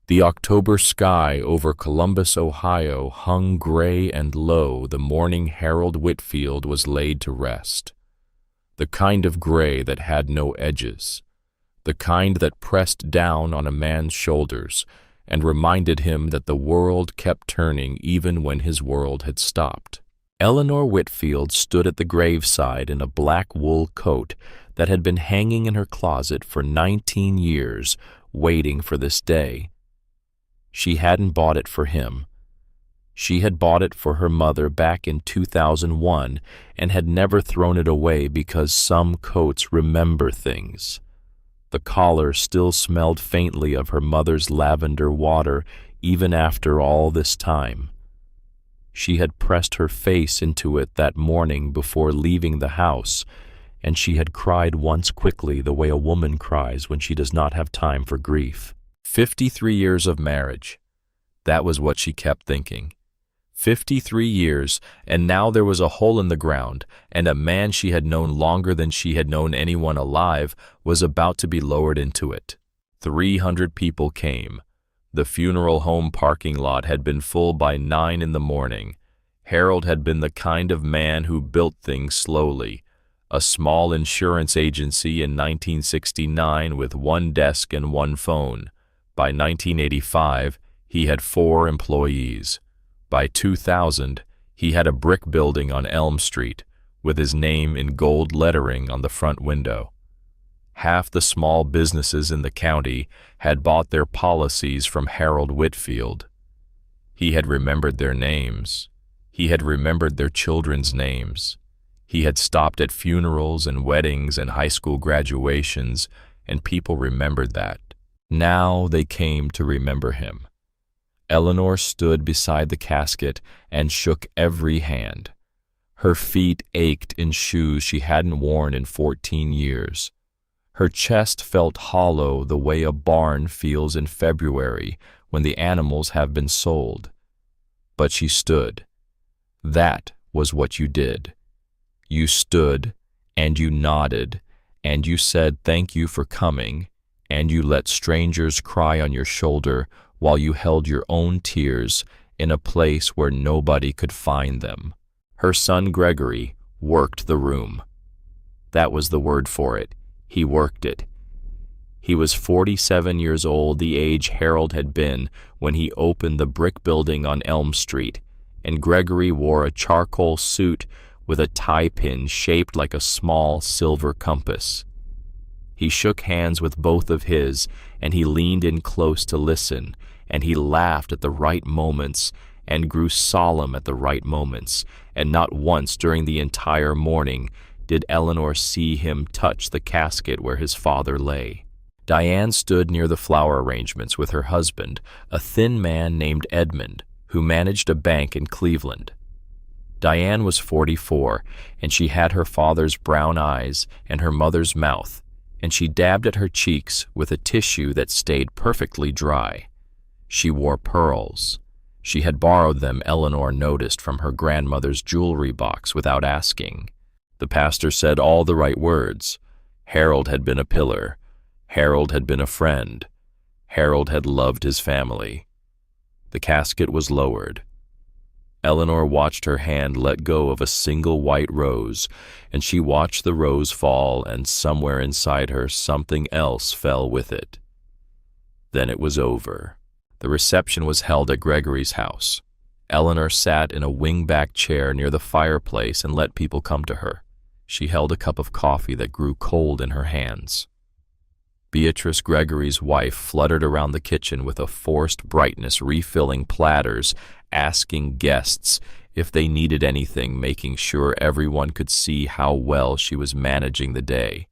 The October sky over Columbus, Ohio, hung gray and low the morning Harold Whitfield was laid to rest. The kind of gray that had no edges, the kind that pressed down on a man's shoulders and reminded him that the world kept turning even when his world had stopped. Eleanor Whitfield stood at the graveside in a black wool coat that had been hanging in her closet for 19 years, waiting for this day. She hadn't bought it for him. She had bought it for her mother back in 2001 and had never thrown it away because some coats remember things. The collar still smelled faintly of her mother's lavender water even after all this time. She had pressed her face into it that morning before leaving the house, and she had cried once quickly the way a woman cries when she does not have time for grief. 53 years of marriage. That was what she kept thinking. 53 years, and now there was a hole in the ground, and a man she had known longer than she had known anyone alive was about to be lowered into it. 300 people came. The funeral home parking lot had been full by 9 in the morning. Harold had been the kind of man who built things slowly. A small insurance agency in 1969 with 1 desk and 1 phone. By 1985, he had 4 employees. By 2000, he had a brick building on Elm Street, with his name in gold lettering on the front window. Half the small businesses in the county had bought their policies from Harold Whitfield. He had remembered their names. He had remembered their children's names. He had stopped at funerals and weddings and high school graduations, and people remembered that. Now they came to remember him. Eleanor stood beside the casket and shook every hand. Her feet ached in shoes she hadn't worn in 14 years. Her chest felt hollow the way a barn feels in February when the animals have been sold. But she stood. That was what you did. You stood, and you nodded, and you said thank you for coming, and you let strangers cry on your shoulder while you held your own tears in a place where nobody could find them. Her son Gregory worked the room. That was the word for it. He worked it. He was 47 years old, the age Harold had been when he opened the brick building on Elm Street, and Gregory wore a charcoal suit with a tie pin shaped like a small silver compass. He shook hands with both of his, and he leaned in close to listen, and he laughed at the right moments and grew solemn at the right moments, and not once during the entire morning did Eleanor see him touch the casket where his father lay. Diane stood near the flower arrangements with her husband, a thin man named Edmund, who managed a bank in Cleveland. Diane was 44, and she had her father's brown eyes and her mother's mouth, and she dabbed at her cheeks with a tissue that stayed perfectly dry. She wore pearls. She had borrowed them, Eleanor noticed, from her grandmother's jewelry box without asking. The pastor said all the right words. Harold had been a pillar. Harold had been a friend. Harold had loved his family. The casket was lowered. Eleanor watched her hand let go of a single white rose, and she watched the rose fall, and somewhere inside her something else fell with it. Then it was over. The reception was held at Gregory's house. Eleanor sat in a wing-back chair near the fireplace and let people come to her. She held a cup of coffee that grew cold in her hands. Beatrice, Gregory's wife, fluttered around the kitchen with a forced brightness, refilling platters, asking guests if they needed anything, making sure everyone could see how well she was managing the day.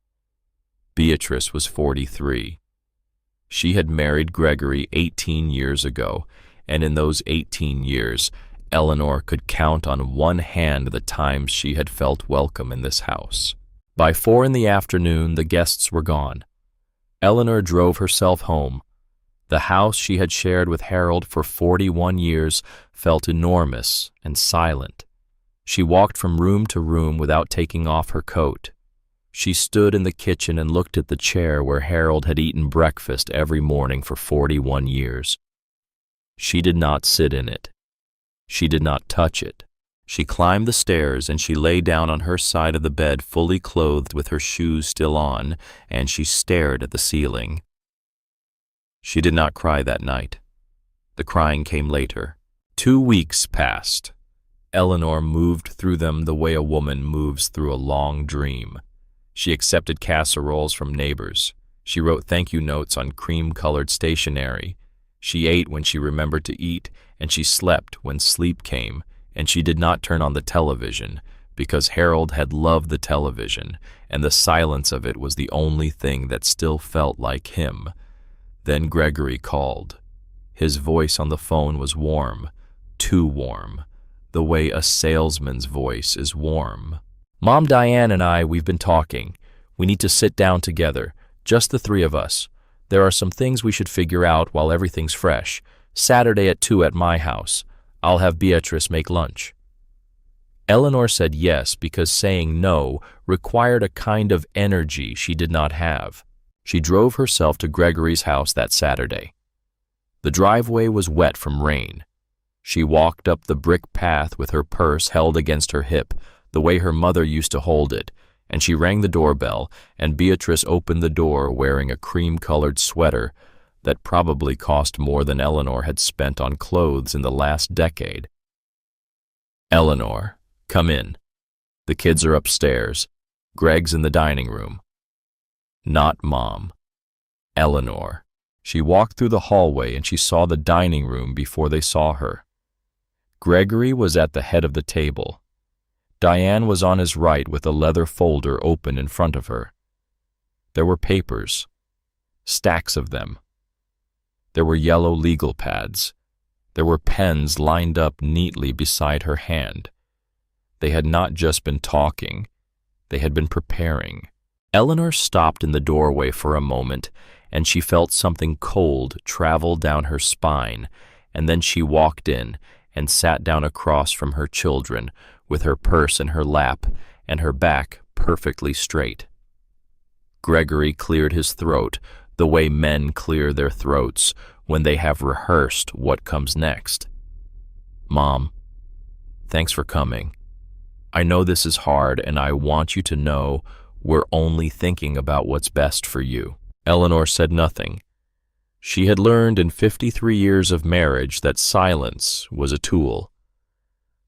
Beatrice was 43. She had married Gregory 18 years ago, and in those 18 years, Eleanor could count on one hand the times she had felt welcome in this house. By 4 in the afternoon, the guests were gone. Eleanor drove herself home. The house she had shared with Harold for 41 years felt enormous and silent. She walked from room to room without taking off her coat. She stood in the kitchen and looked at the chair where Harold had eaten breakfast every morning for 41 years. She did not sit in it. She did not touch it. She climbed the stairs and she lay down on her side of the bed, fully clothed with her shoes still on, and she stared at the ceiling. She did not cry that night. The crying came later. 2 weeks passed. Eleanor moved through them the way a woman moves through a long dream. She accepted casseroles from neighbors. She wrote thank you notes on cream-colored stationery. She ate when she remembered to eat, and she slept when sleep came, and she did not turn on the television, because Harold had loved the television, and the silence of it was the only thing that still felt like him. Then Gregory called. His voice on the phone was warm, too warm, the way a salesman's voice is warm. Mom, Diane, and we've been talking. We need to sit down together, just the three of us. There are some things we should figure out while everything's fresh. Saturday at 2 at my house. I'll have Beatrice make lunch. Eleanor said yes because saying no required a kind of energy she did not have. She drove herself to Gregory's house that Saturday. The driveway was wet from rain. She walked up the brick path with her purse held against her hip, the way her mother used to hold it, and she rang the doorbell, and Beatrice opened the door wearing a cream-colored sweater that probably cost more than Eleanor had spent on clothes in the last decade. Eleanor, come in. The kids are upstairs. Greg's in the dining room. Not Mom. Eleanor. She walked through the hallway and she saw the dining room before they saw her. Gregory was at the head of the table. Diane was on his right with a leather folder open in front of her. There were papers, stacks of them. There were yellow legal pads. There were pens lined up neatly beside her hand. They had not just been talking, they had been preparing. Eleanor stopped in the doorway for a moment, and she felt something cold travel down her spine, and then she walked in and sat down across from her children, with her purse in her lap and her back perfectly straight. Gregory cleared his throat the way men clear their throats when they have rehearsed what comes next. Mom, thanks for coming. I know this is hard, and I want you to know we're only thinking about what's best for you. Eleanor said nothing. She had learned in 53 years of marriage that silence was a tool.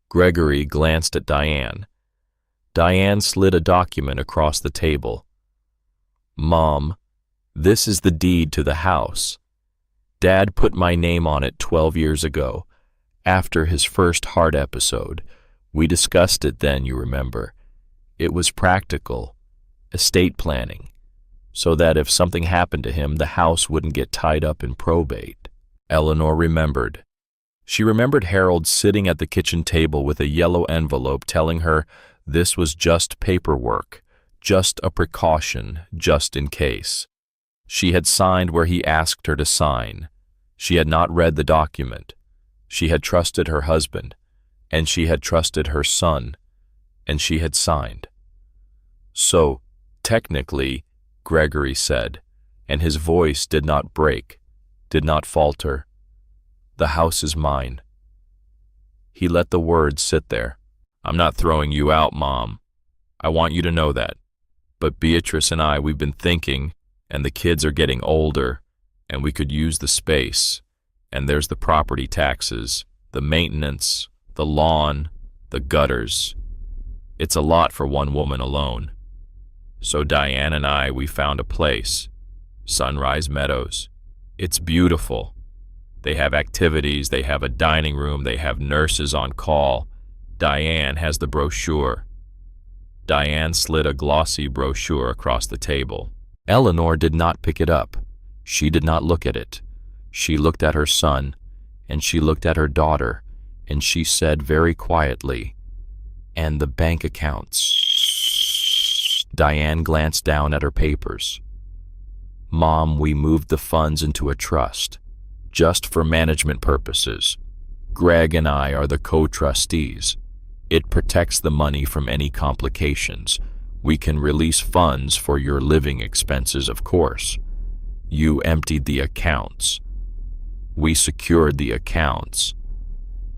Gregory glanced at Diane. Diane slid a document across the table. Mom, this is the deed to the house. Dad put my name on it 12 years ago, after his first heart episode. We discussed it then, you remember. It was practical, estate planning, so that if something happened to him, the house wouldn't get tied up in probate. Eleanor remembered. She remembered Harold sitting at the kitchen table with a yellow envelope telling her this was just paperwork, just a precaution, just in case. She had signed where he asked her to sign. She had not read the document. She had trusted her husband, and she had trusted her son, and she had signed. So, technically, Gregory said, and his voice did not break, did not falter, the house is mine. He let the words sit there. I'm not throwing you out, Mom. I want you to know that. But Beatrice and we've been thinking, and the kids are getting older, and we could use the space. And there's the property taxes, the maintenance, the lawn, the gutters. It's a lot for one woman alone. So Diane and we found a place, Sunrise Meadows. It's beautiful. They have activities, they have a dining room, they have nurses on call. Diane has the brochure. Diane slid a glossy brochure across the table. Eleanor did not pick it up. She did not look at it. She looked at her son, and she looked at her daughter, and she said very quietly, "And the bank accounts." Diane glanced down at her papers. "Mom, we moved the funds into a trust, just for management purposes. Greg and I are the co-trustees. It protects the money from any complications. We can release funds for your living expenses, of course. You emptied the accounts. We secured the accounts.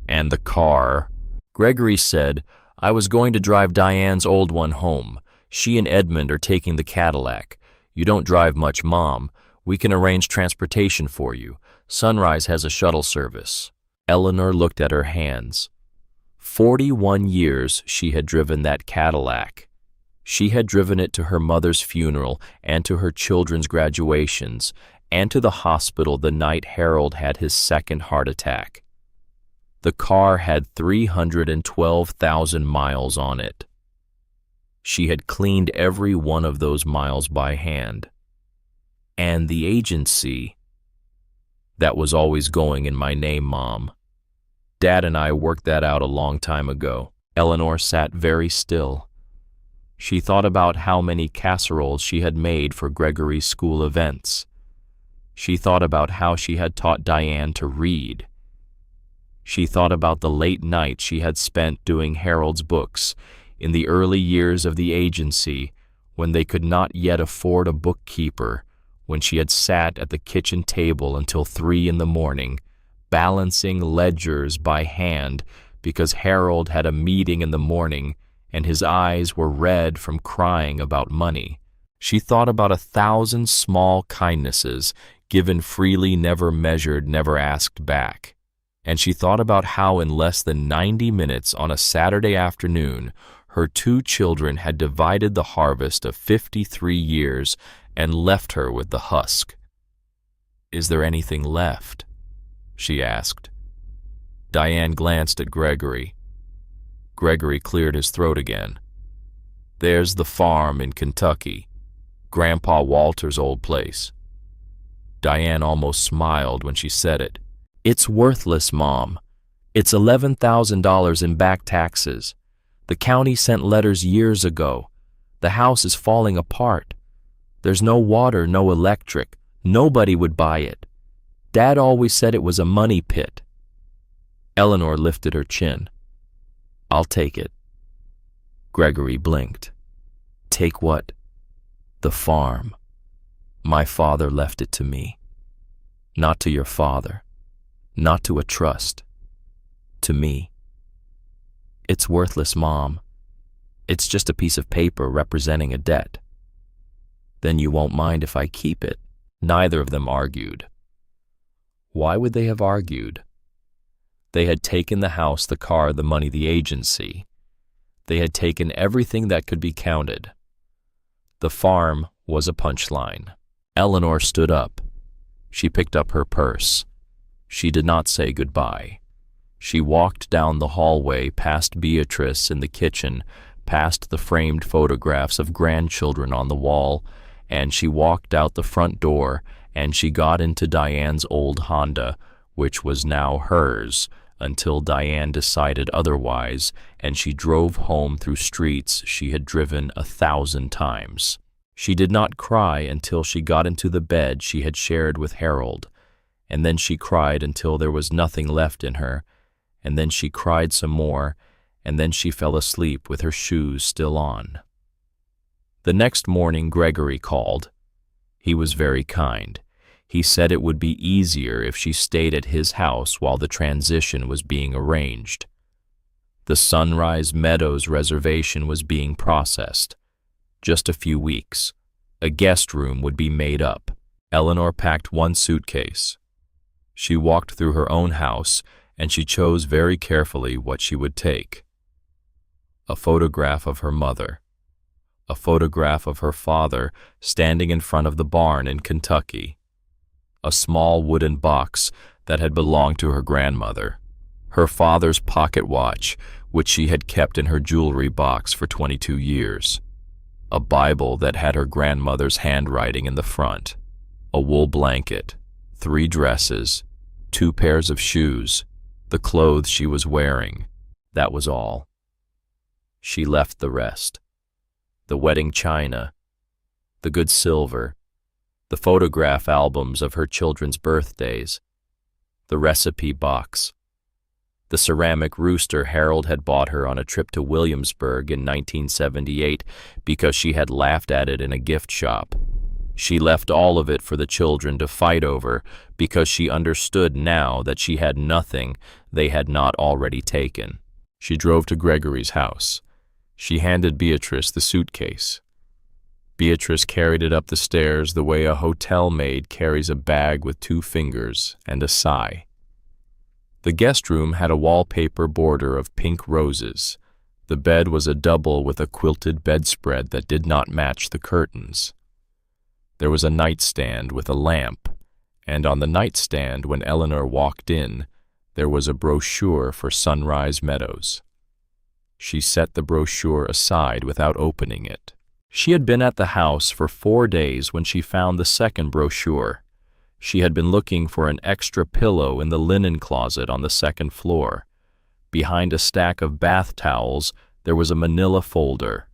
And the car. Gregory said, I was going to drive Diane's old one home. She and Edmund are taking the Cadillac. You don't drive much, Mom. We can arrange transportation for you. Sunrise has a shuttle service. Eleanor looked at her hands. 41 years she had driven that Cadillac. She had driven it to her mother's funeral and to her children's graduations and to the hospital the night Harold had his second heart attack. The car had 312,000 miles on it. She had cleaned every one of those miles by hand. And the agency, that was always going in my name, Mom. Dad and I worked that out a long time ago. Eleanor sat very still. She thought about how many casseroles she had made for Gregory's school events. She thought about how she had taught Diane to read. She thought about the late nights she had spent doing Harold's books in the early years of the agency when they could not yet afford a bookkeeper, when she had sat at the kitchen table until 3 in the morning, balancing ledgers by hand because Harold had a meeting in the morning and his eyes were red from crying about money. She thought about 1,000 small kindnesses given freely, never measured, never asked back. And she thought about how in less than 90 minutes on a Saturday afternoon, her 2 children had divided the harvest of 53 years and left her with the husk. Is there anything left? She asked. Diane glanced at Gregory. Gregory cleared his throat again. There's the farm in Kentucky, Grandpa Walter's old place. Diane almost smiled when she said it. It's worthless, Mom. It's $11,000 in back taxes. The county sent letters years ago. The house is falling apart. There's no water, no electric. Nobody would buy it. Dad always said it was a money pit. Eleanor lifted her chin. I'll take it. Gregory blinked. Take what? The farm. My father left it to me. Not to your father. Not to a trust. To me. It's worthless, Mom. It's just a piece of paper representing a debt. Then you won't mind if I keep it. Neither of them argued. Why would they have argued? They had taken the house, the car, the money, the agency. They had taken everything that could be counted. The farm was a punchline. Eleanor stood up. She picked up her purse. She did not say goodbye. She walked down the hallway past Beatrice in the kitchen, past the framed photographs of grandchildren on the wall, and she walked out the front door, and she got into Diane's old Honda, which was now hers, until Diane decided otherwise, and she drove home through streets she had driven 1,000 times. She did not cry until she got into the bed she had shared with Harold, and then she cried until there was nothing left in her, and then she cried some more, and then she fell asleep with her shoes still on. The next morning Gregory called. He was very kind. He said it would be easier if she stayed at his house while the transition was being arranged. The Sunrise Meadows reservation was being processed. Just a few weeks. A guest room would be made up. Eleanor packed 1 suitcase. She walked through her own house, and she chose very carefully what she would take. A photograph of her mother. A photograph of her father standing in front of the barn in Kentucky. A small wooden box that had belonged to her grandmother. Her father's pocket watch, which she had kept in her jewelry box for 22 years. A Bible that had her grandmother's handwriting in the front. A wool blanket. 3 dresses. 2 pairs of shoes. The clothes she was wearing. That was all. She left the rest. The wedding china. The good silver. The photograph albums of her children's birthdays. The recipe box. The ceramic rooster Harold had bought her on a trip to Williamsburg in 1978 because she had laughed at it in a gift shop. She left all of it for the children to fight over because she understood now that she had nothing they had not already taken. She drove to Gregory's house. She handed Beatrice the suitcase. Beatrice carried it up the stairs the way a hotel maid carries a bag with 2 fingers and a sigh. The guest room had a wallpaper border of pink roses. The bed was a double with a quilted bedspread that did not match the curtains. There was a nightstand with a lamp, and on the nightstand, when Eleanor walked in, there was a brochure for Sunrise Meadows. She set the brochure aside without opening it. She had been at the house for 4 days when she found the second brochure. She had been looking for an extra pillow in the linen closet on the second floor. Behind a stack of bath towels, there was a manila folder.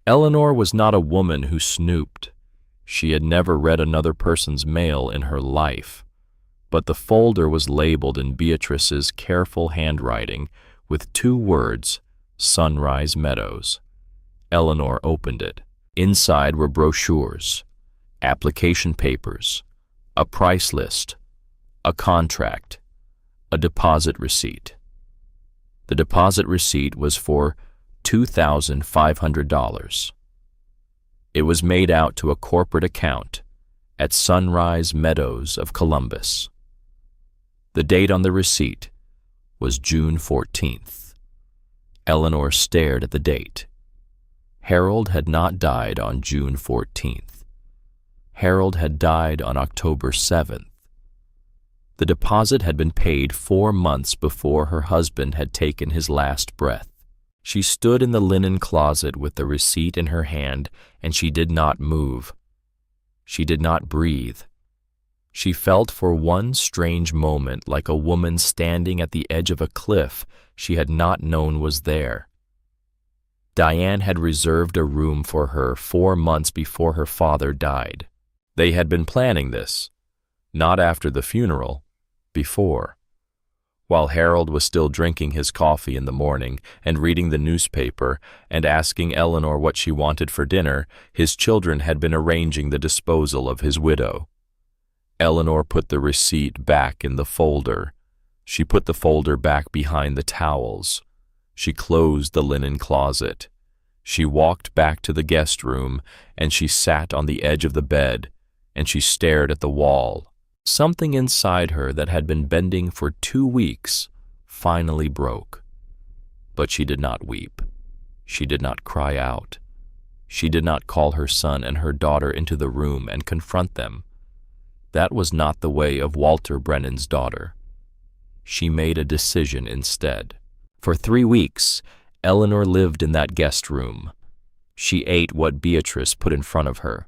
Eleanor was not a woman who snooped. She had never read another person's mail in her life. But the folder was labeled in Beatrice's careful handwriting with 2 words, Sunrise Meadows. Eleanor opened it. Inside were brochures, application papers, a price list, a contract, a deposit receipt. The deposit receipt was for $2,500. It was made out to a corporate account at Sunrise Meadows of Columbus. The date on the receipt was June 14th. Eleanor stared at the date. Harold had not died on June 14th. Harold had died on October 7th. The deposit had been paid 4 months before her husband had taken his last breath. She stood in the linen closet with the receipt in her hand, and she did not move. She did not breathe. She felt for one strange moment like a woman standing at the edge of a cliff she had not known was there. Diane had reserved a room for her 4 months before her father died. They had been planning this, not after the funeral, before. While Harold was still drinking his coffee in the morning and reading the newspaper and asking Eleanor what she wanted for dinner, his children had been arranging the disposal of his widow. Eleanor put the receipt back in the folder. She put the folder back behind the towels. She closed the linen closet. She walked back to the guest room, and she sat on the edge of the bed, and she stared at the wall. Something inside her that had been bending for 2 weeks finally broke. But she did not weep. She did not cry out. She did not call her son and her daughter into the room and confront them. That was not the way of Walter Brennan's daughter. She made a decision instead. For 3 weeks, Eleanor lived in that guest room. She ate what Beatrice put in front of her.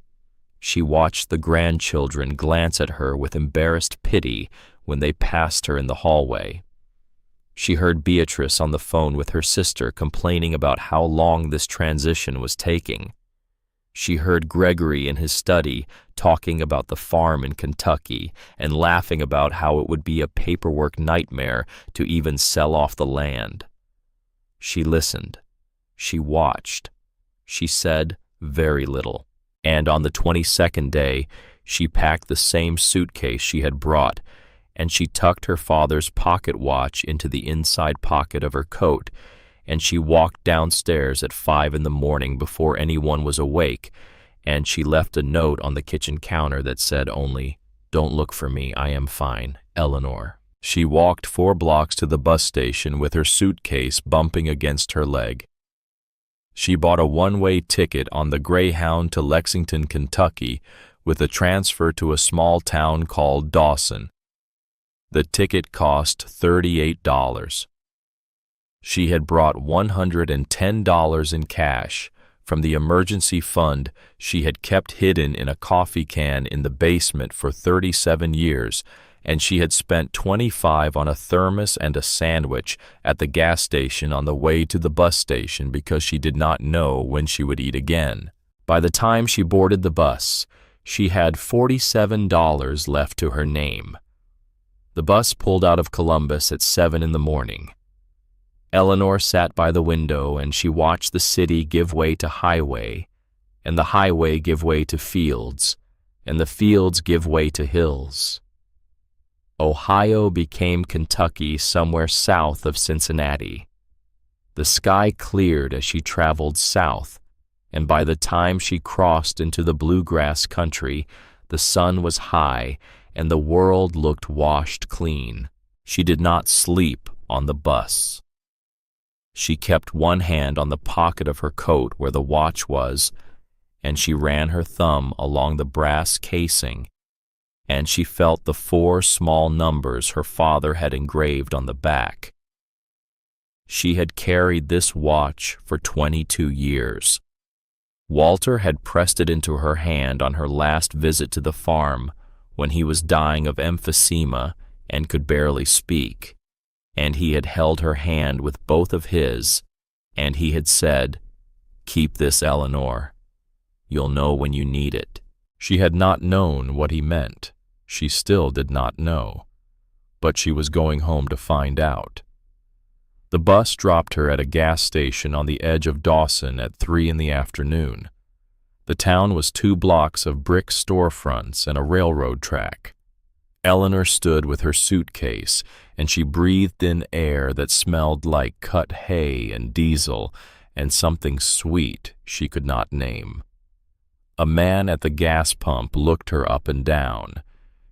She watched the grandchildren glance at her with embarrassed pity when they passed her in the hallway. She heard Beatrice on the phone with her sister complaining about how long this transition was taking. She heard Gregory in his study talking about the farm in Kentucky and laughing about how it would be a paperwork nightmare to even sell off the land. She listened. She watched. She said very little. And on the 22nd day, she packed the same suitcase she had brought, and she tucked her father's pocket watch into the inside pocket of her coat, and she walked downstairs at 5 in the morning before anyone was awake, and she left a note on the kitchen counter that said only, "Don't look for me, I am fine, Eleanor." She walked 4 blocks to the bus station with her suitcase bumping against her leg. She bought a one-way ticket on the Greyhound to Lexington, Kentucky, with a transfer to a small town called Dawson. The ticket cost $38. She had brought $110 in cash from the emergency fund she had kept hidden in a coffee can in the basement for 37 years, and she had spent $25 on a thermos and a sandwich at the gas station on the way to the bus station because she did not know when she would eat again. By the time she boarded the bus, she had $47 left to her name. The bus pulled out of Columbus at 7 in the morning. Eleanor sat by the window and she watched the city give way to highway, and the highway give way to fields, and the fields give way to hills. Ohio became Kentucky somewhere south of Cincinnati. The sky cleared as she traveled south, and by the time she crossed into the bluegrass country, the sun was high and the world looked washed clean. She did not sleep on the bus. She kept one hand on the pocket of her coat where the watch was, and she ran her thumb along the brass casing, and she felt the 4 small numbers her father had engraved on the back. She had carried this watch for 22 years. Walter had pressed it into her hand on her last visit to the farm when he was dying of emphysema and could barely speak, and he had held her hand with both of his, and he had said, "Keep this, Eleanor. You'll know when you need it." She had not known what he meant. She still did not know, but she was going home to find out. The bus dropped her at a gas station on the edge of Dawson at 3 in the afternoon. The town was 2 blocks of brick storefronts and a railroad track. Eleanor stood with her suitcase, and she breathed in air that smelled like cut hay and diesel and something sweet she could not name. A man at the gas pump looked her up and down.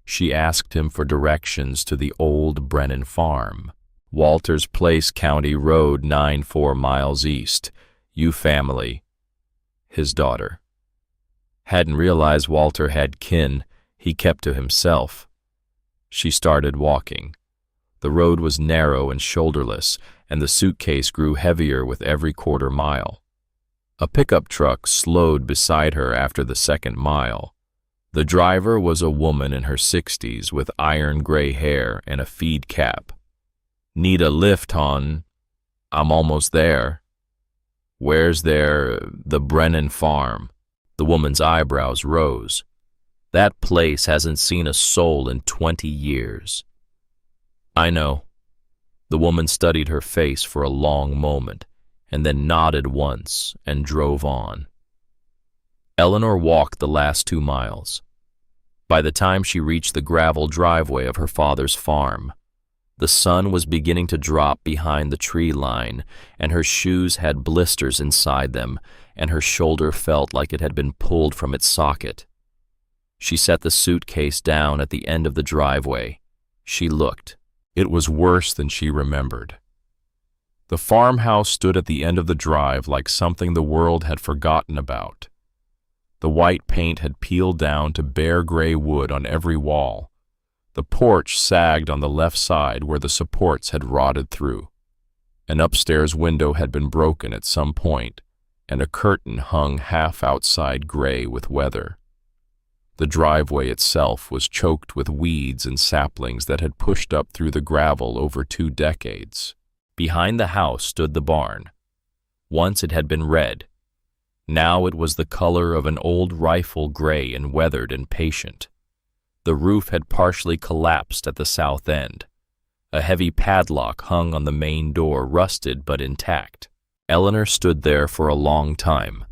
She asked him for directions to the old Brennan farm. Walters Place County Road 9 miles east. You family. His daughter. Hadn't realized Walter had kin. He kept to himself. She started walking. The road was narrow and shoulderless, and the suitcase grew heavier with every quarter mile. A pickup truck slowed beside her after the 2nd mile. The driver was a woman in her 60s with iron gray hair and a feed cap. "Need a lift, hon? I'm almost there." "Where's the Brennan farm?" The woman's eyebrows rose. "That place hasn't seen a soul in 20 years. "I know." The woman studied her face for a long moment, and then nodded once and drove on. Eleanor walked the last 2 miles. By the time she reached the gravel driveway of her father's farm, the sun was beginning to drop behind the tree line, and her shoes had blisters inside them, and her shoulder felt like it had been pulled from its socket. She set the suitcase down at the end of the driveway. She looked. It was worse than she remembered. The farmhouse stood at the end of the drive like something the world had forgotten about. The white paint had peeled down to bare gray wood on every wall. The porch sagged on the left side where the supports had rotted through. An upstairs window had been broken at some point, and a curtain hung half outside gray with weather. The driveway itself was choked with weeds and saplings that had pushed up through the gravel over 2 decades. Behind the house stood the barn. Once it had been red. Now it was the color of an old rifle gray and weathered and patient. The roof had partially collapsed at the south end. A heavy padlock hung on the main door, rusted but intact. Eleanor stood there for a long time.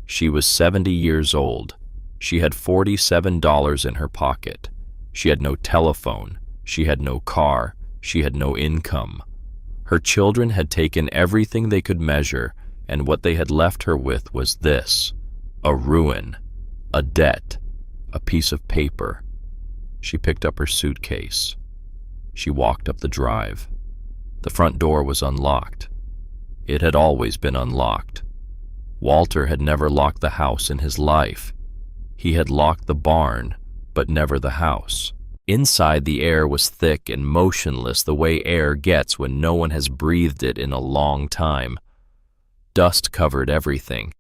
She was 70 years old. She had $47 in her pocket. She had no telephone. She had no car. She had no income. Her children had taken everything they could measure, and what they had left her with was this: a ruin, a debt, a piece of paper. She picked up her suitcase. She walked up the drive. The front door was unlocked. It had always been unlocked. Walter had never locked the house in his life. He had locked the barn, but never the house. Inside, the air was thick and motionless the way air gets when no one has breathed it in a long time. Dust covered everything.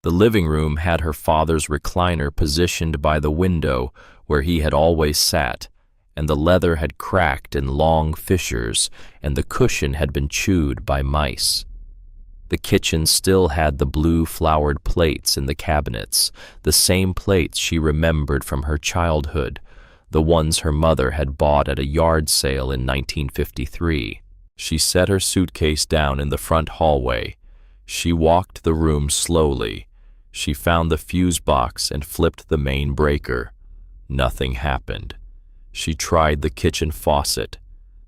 The living room had her father's recliner positioned by the window where he had always sat, and the leather had cracked in long fissures, and the cushion had been chewed by mice. The kitchen still had the blue flowered plates in the cabinets, the same plates she remembered from her childhood, the ones her mother had bought at a yard sale in 1953. She set her suitcase down in the front hallway. She walked the room slowly. She found the fuse box and flipped the main breaker. Nothing happened. She tried the kitchen faucet.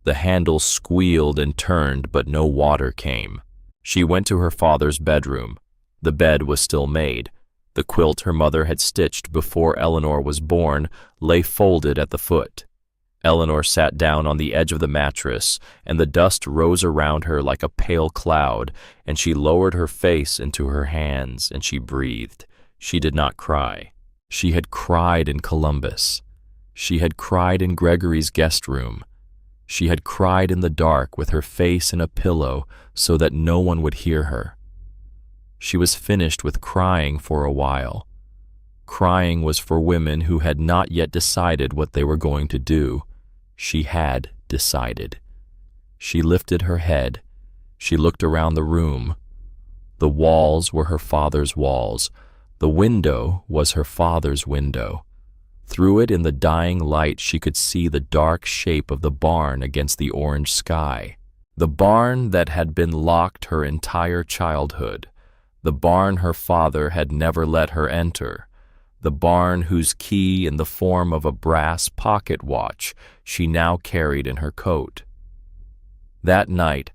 The handle squealed and turned, but no water came. She went to her father's bedroom. The bed was still made. The quilt her mother had stitched before Eleanor was born lay folded at the foot. Eleanor sat down on the edge of the mattress, and the dust rose around her like a pale cloud, and she lowered her face into her hands, and she breathed. She did not cry. She had cried in Columbus. She had cried in Gregory's guest room. She had cried in the dark with her face in a pillow so that no one would hear her. She was finished with crying for a while. Crying was for women who had not yet decided what they were going to do. She had decided. She lifted her head. She looked around the room. The walls were her father's walls. The window was her father's window. Through it in the dying light she could see the dark shape of the barn against the orange sky. The barn that had been locked her entire childhood. The barn her father had never let her enter. The barn whose key in the form of a brass pocket watch she now carried in her coat. That night,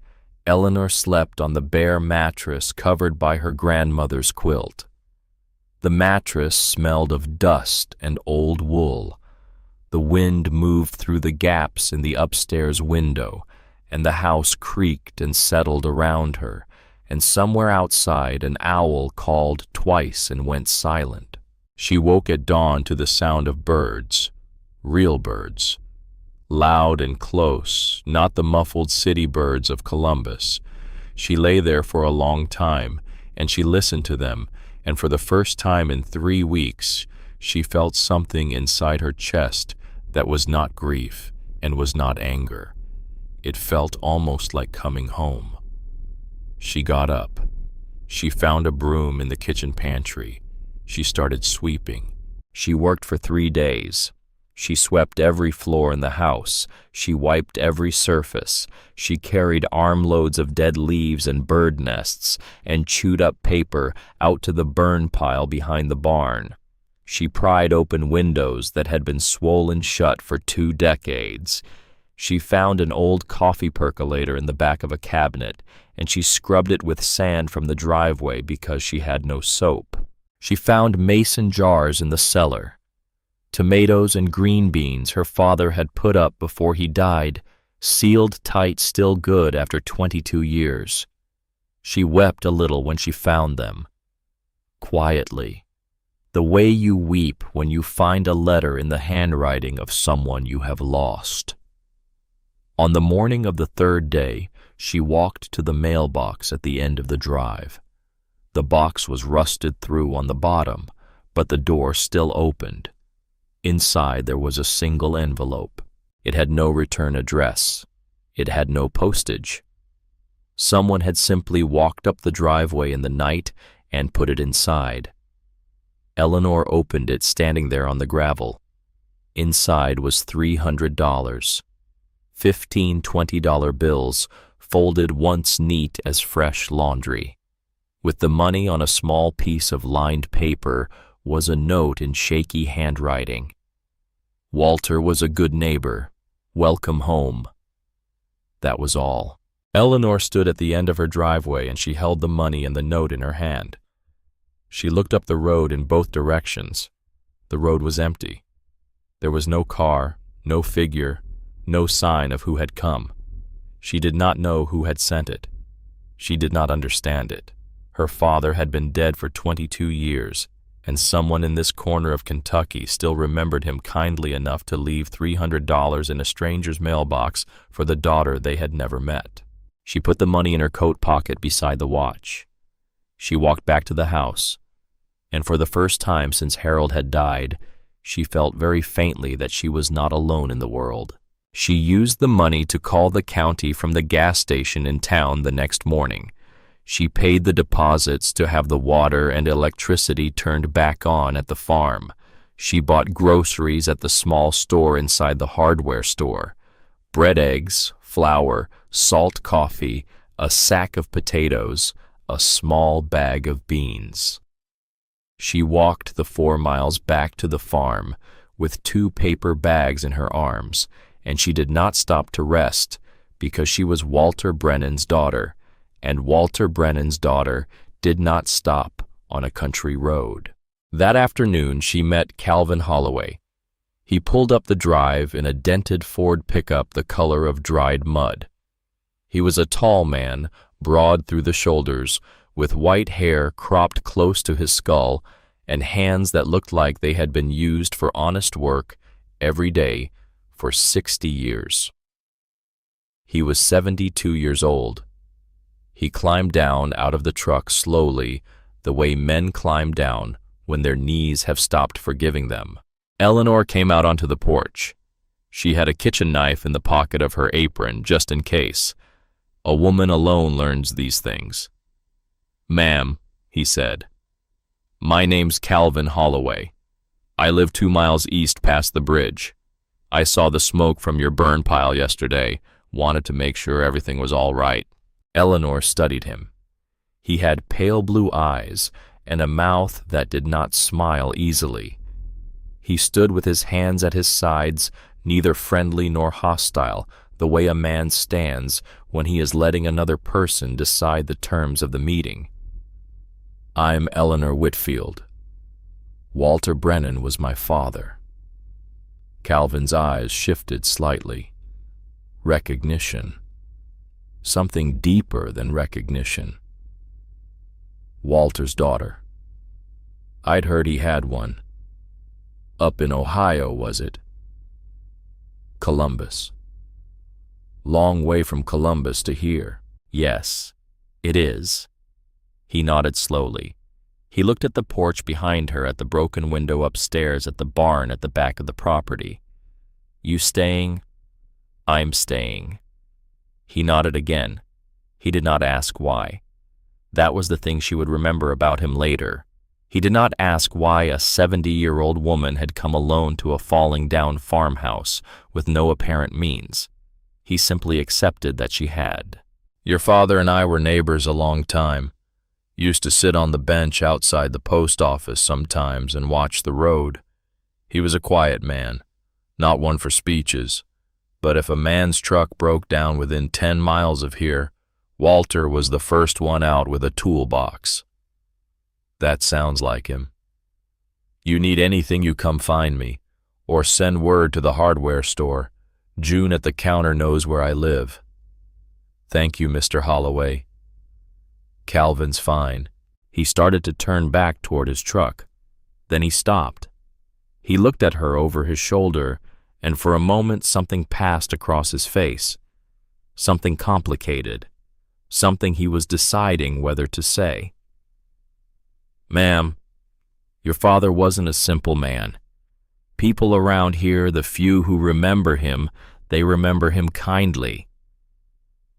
Eleanor slept on the bare mattress covered by her grandmother's quilt. The mattress smelled of dust and old wool. The wind moved through the gaps in the upstairs window, and the house creaked and settled around her, and somewhere outside an owl called twice and went silent. She woke at dawn to the sound of birds, real birds, loud and close, not the muffled city birds of Columbus. She lay there for a long time, and she listened to them, and for the first time in 3 weeks, she felt something inside her chest that was not grief and was not anger. It felt almost like coming home. She got up. She found a broom in the kitchen pantry. She started sweeping. She worked for 3 days. She swept every floor in the house. She wiped every surface. She carried armloads of dead leaves and bird nests and chewed up paper out to the burn pile behind the barn. She pried open windows that had been swollen shut for 2 decades. She found an old coffee percolator in the back of a cabinet, and she scrubbed it with sand from the driveway because she had no soap. She found mason jars in the cellar. Tomatoes and green beans her father had put up before he died, sealed tight, still good after 22 years. She wept a little when she found them. Quietly, the way you weep when you find a letter in the handwriting of someone you have lost. On the morning of the 3rd day, she walked to the mailbox at the end of the drive. The box was rusted through on the bottom, but the door still opened. Inside there was a single envelope. It had no return address. It had no postage. Someone had simply walked up the driveway in the night and put it inside. Eleanor opened it standing there on the gravel. Inside was $300. 15 $20 bills folded once neat as fresh laundry. With the money on a small piece of lined paper was a note in shaky handwriting. Walter was a good neighbor. Welcome home. That was all. Eleanor stood at the end of her driveway and she held the money and the note in her hand. She looked up the road in both directions. The road was empty. There was no car, no figure, no sign of who had come. She did not know who had sent it. She did not understand it. Her father had been dead for 22 years, and someone in this corner of Kentucky still remembered him kindly enough to leave $300 in a stranger's mailbox for the daughter they had never met. She put the money in her coat pocket beside the watch. She walked back to the house, and for the first time since Harold had died, she felt very faintly that she was not alone in the world. She used the money to call the county from the gas station in town the next morning. She paid the deposits to have the water and electricity turned back on at the farm. She bought groceries at the small store inside the hardware store. Bread, eggs, flour, salt, coffee, a sack of potatoes, a small bag of beans. She walked the 4 miles back to the farm with 2 paper bags in her arms, and she did not stop to rest because she was Walter Brennan's daughter, and Walter Brennan's daughter did not stop on a country road. That afternoon she met Calvin Holloway. He pulled up the drive in a dented Ford pickup the color of dried mud. He was a tall man, broad through the shoulders, with white hair cropped close to his skull and hands that looked like they had been used for honest work every day for 60 years. He was 72 years old. He climbed down out of the truck slowly, the way men climb down when their knees have stopped forgiving them. Eleanor came out onto the porch. She had a kitchen knife in the pocket of her apron, just in case. A woman alone learns these things. "Ma'am," he said, "my name's Calvin Holloway. I live 2 miles east past the bridge. I saw the smoke from your burn pile yesterday, wanted to make sure everything was all right." Eleanor studied him. He had pale blue eyes and a mouth that did not smile easily. He stood with his hands at his sides, neither friendly nor hostile, the way a man stands when he is letting another person decide the terms of the meeting. "I'm Eleanor Whitfield. Walter Brennan was my father." Calvin's eyes shifted slightly. Recognition. Something deeper than recognition. Walter's daughter. I'd heard he had one. Up in Ohio, was it? Columbus. Long way from Columbus to here. Yes, it is. He nodded slowly. He looked at the porch behind her, at the broken window upstairs, at the barn at the back of the property. "You staying?" "I'm staying." He nodded again. He did not ask why. That was the thing she would remember about him later. He did not ask why a 70-year-old woman had come alone to a falling-down farmhouse with no apparent means. He simply accepted that she had. "Your father and I were neighbors a long time. Used to sit on the bench outside the post office sometimes and watch the road. He was a quiet man, not one for speeches, but if a man's truck broke down within 10 miles of here, Walter was the first one out with a toolbox." That sounds like him. "You need anything, you come find me, or send word to the hardware store. June at the counter knows where I live." "Thank you, Mr. Holloway." Calvin's fine. He started to turn back toward his truck. Then he stopped. He looked at her over his shoulder, and for a moment something passed across his face. Something complicated. Something he was deciding whether to say. "Ma'am, your father wasn't a simple man. People around here, the few who remember him, they remember him kindly.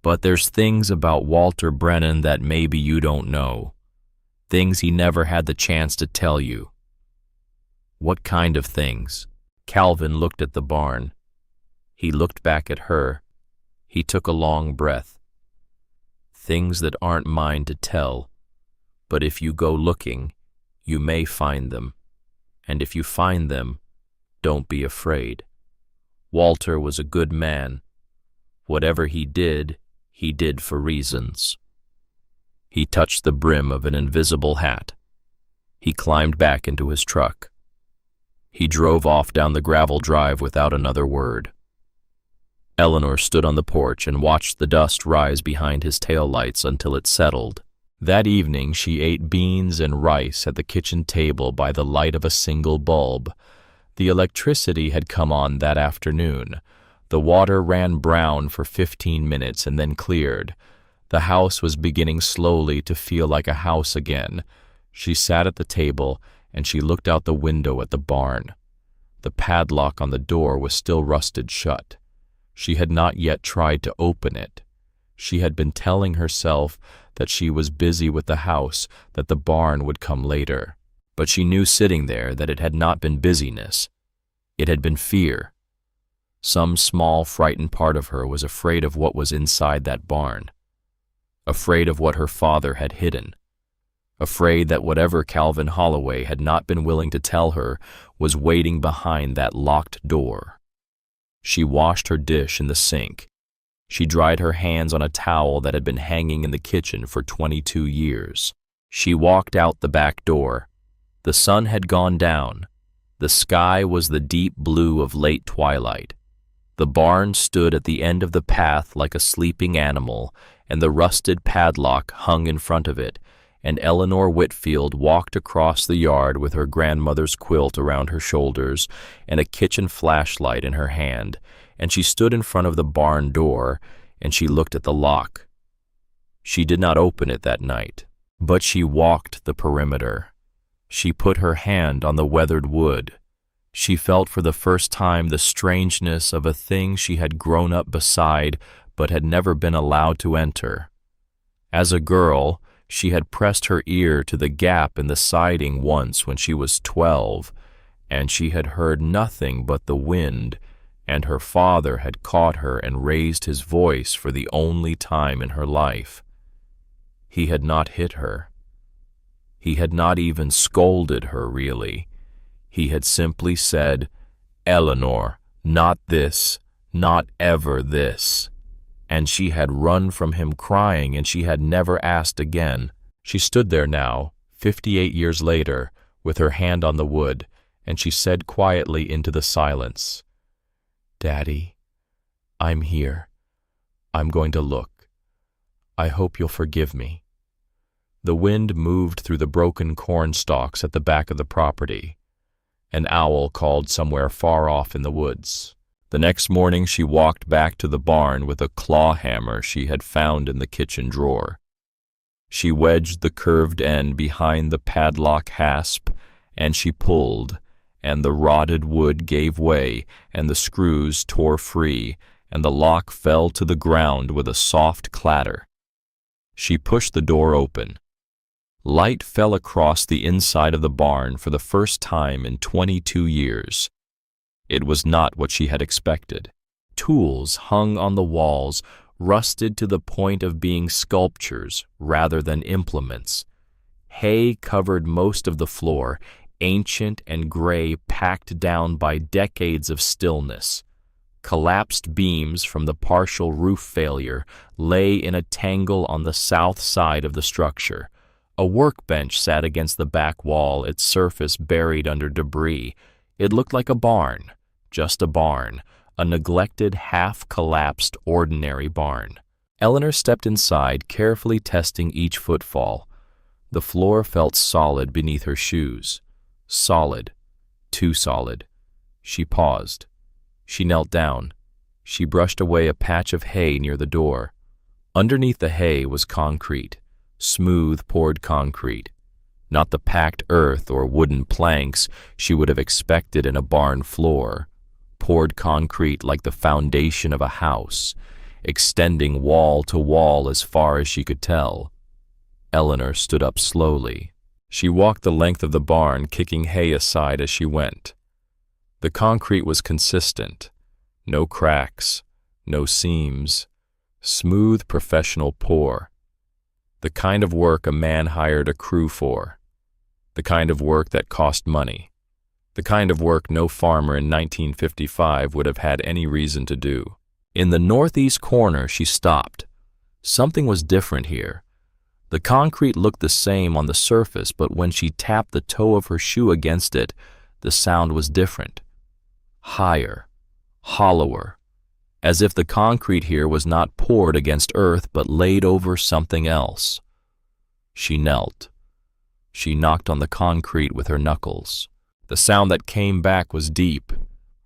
But there's things about Walter Brennan that maybe you don't know. Things he never had the chance to tell you." "What kind of things?" Calvin looked at the barn. He looked back at her. He took a long breath. "Things that aren't mine to tell. But if you go looking, you may find them. And if you find them, don't be afraid. Walter was a good man. Whatever he did for reasons." He touched the brim of an invisible hat. He climbed back into his truck. He drove off down the gravel drive without another word. Eleanor stood on the porch and watched the dust rise behind his taillights until it settled. That evening she ate beans and rice at the kitchen table by the light of a single bulb. The electricity had come on that afternoon. The water ran brown for 15 minutes and then cleared. The house was beginning slowly to feel like a house again. She sat at the table and she looked out the window at the barn. The padlock on the door was still rusted shut. She had not yet tried to open it. She had been telling herself that she was busy with the house, that the barn would come later. But she knew sitting there that it had not been busyness. It had been fear. Some small, frightened part of her was afraid of what was inside that barn. Afraid of what her father had hidden. Afraid that whatever Calvin Holloway had not been willing to tell her was waiting behind that locked door. She washed her dish in the sink. She dried her hands on a towel that had been hanging in the kitchen for 22 years. She walked out the back door. The sun had gone down. The sky was the deep blue of late twilight. The barn stood at the end of the path like a sleeping animal, and the rusted padlock hung in front of it, and Eleanor Whitfield walked across the yard with her grandmother's quilt around her shoulders and a kitchen flashlight in her hand, and she stood in front of the barn door, and she looked at the lock. She did not open it that night, but she walked the perimeter. She put her hand on the weathered wood. She felt for the first time the strangeness of a thing she had grown up beside but had never been allowed to enter. As a girl, she had pressed her ear to the gap in the siding once when she was 12, and she had heard nothing but the wind, and her father had caught her and raised his voice for the only time in her life. He had not hit her. He had not even scolded her, really. He had simply said, "Eleanor, not this, not ever this." And she had run from him crying, and she had never asked again. She stood there now, 58 years later, with her hand on the wood, and she said quietly into the silence, "Daddy, I'm here. I'm going to look. I hope you'll forgive me." The wind moved through the broken corn stalks at the back of the property. An owl called somewhere far off in the woods. The next morning she walked back to the barn with a claw hammer she had found in the kitchen drawer. She wedged the curved end behind the padlock hasp, and she pulled, and the rotted wood gave way, and the screws tore free, and the lock fell to the ground with a soft clatter. She pushed the door open. Light fell across the inside of the barn for the first time in 22 years. It was not what she had expected. Tools hung on the walls, rusted to the point of being sculptures rather than implements. Hay covered most of the floor, ancient and gray, packed down by decades of stillness. Collapsed beams from the partial roof failure lay in a tangle on the south side of the structure. A workbench sat against the back wall, its surface buried under debris. It looked like a barn, just a barn, a neglected, half-collapsed, ordinary barn. Eleanor stepped inside, carefully testing each footfall. The floor felt solid beneath her shoes. Solid. Too solid. She paused. She knelt down. She brushed away a patch of hay near the door. Underneath the hay was concrete. Smooth poured concrete, not the packed earth or wooden planks she would have expected in a barn floor, poured concrete like the foundation of a house, extending wall to wall as far as she could tell. Eleanor stood up slowly. She walked the length of the barn, kicking hay aside as she went. The concrete was consistent, no cracks, no seams, smooth professional pour. The kind of work a man hired a crew for. The kind of work that cost money. The kind of work no farmer in 1955 would have had any reason to do. In the northeast corner, she stopped. Something was different here. The concrete looked the same on the surface, but when she tapped the toe of her shoe against it, the sound was different. Higher, hollower, as if the concrete here was not poured against earth but laid over something else. She knelt. She knocked on the concrete with her knuckles. The sound that came back was deep,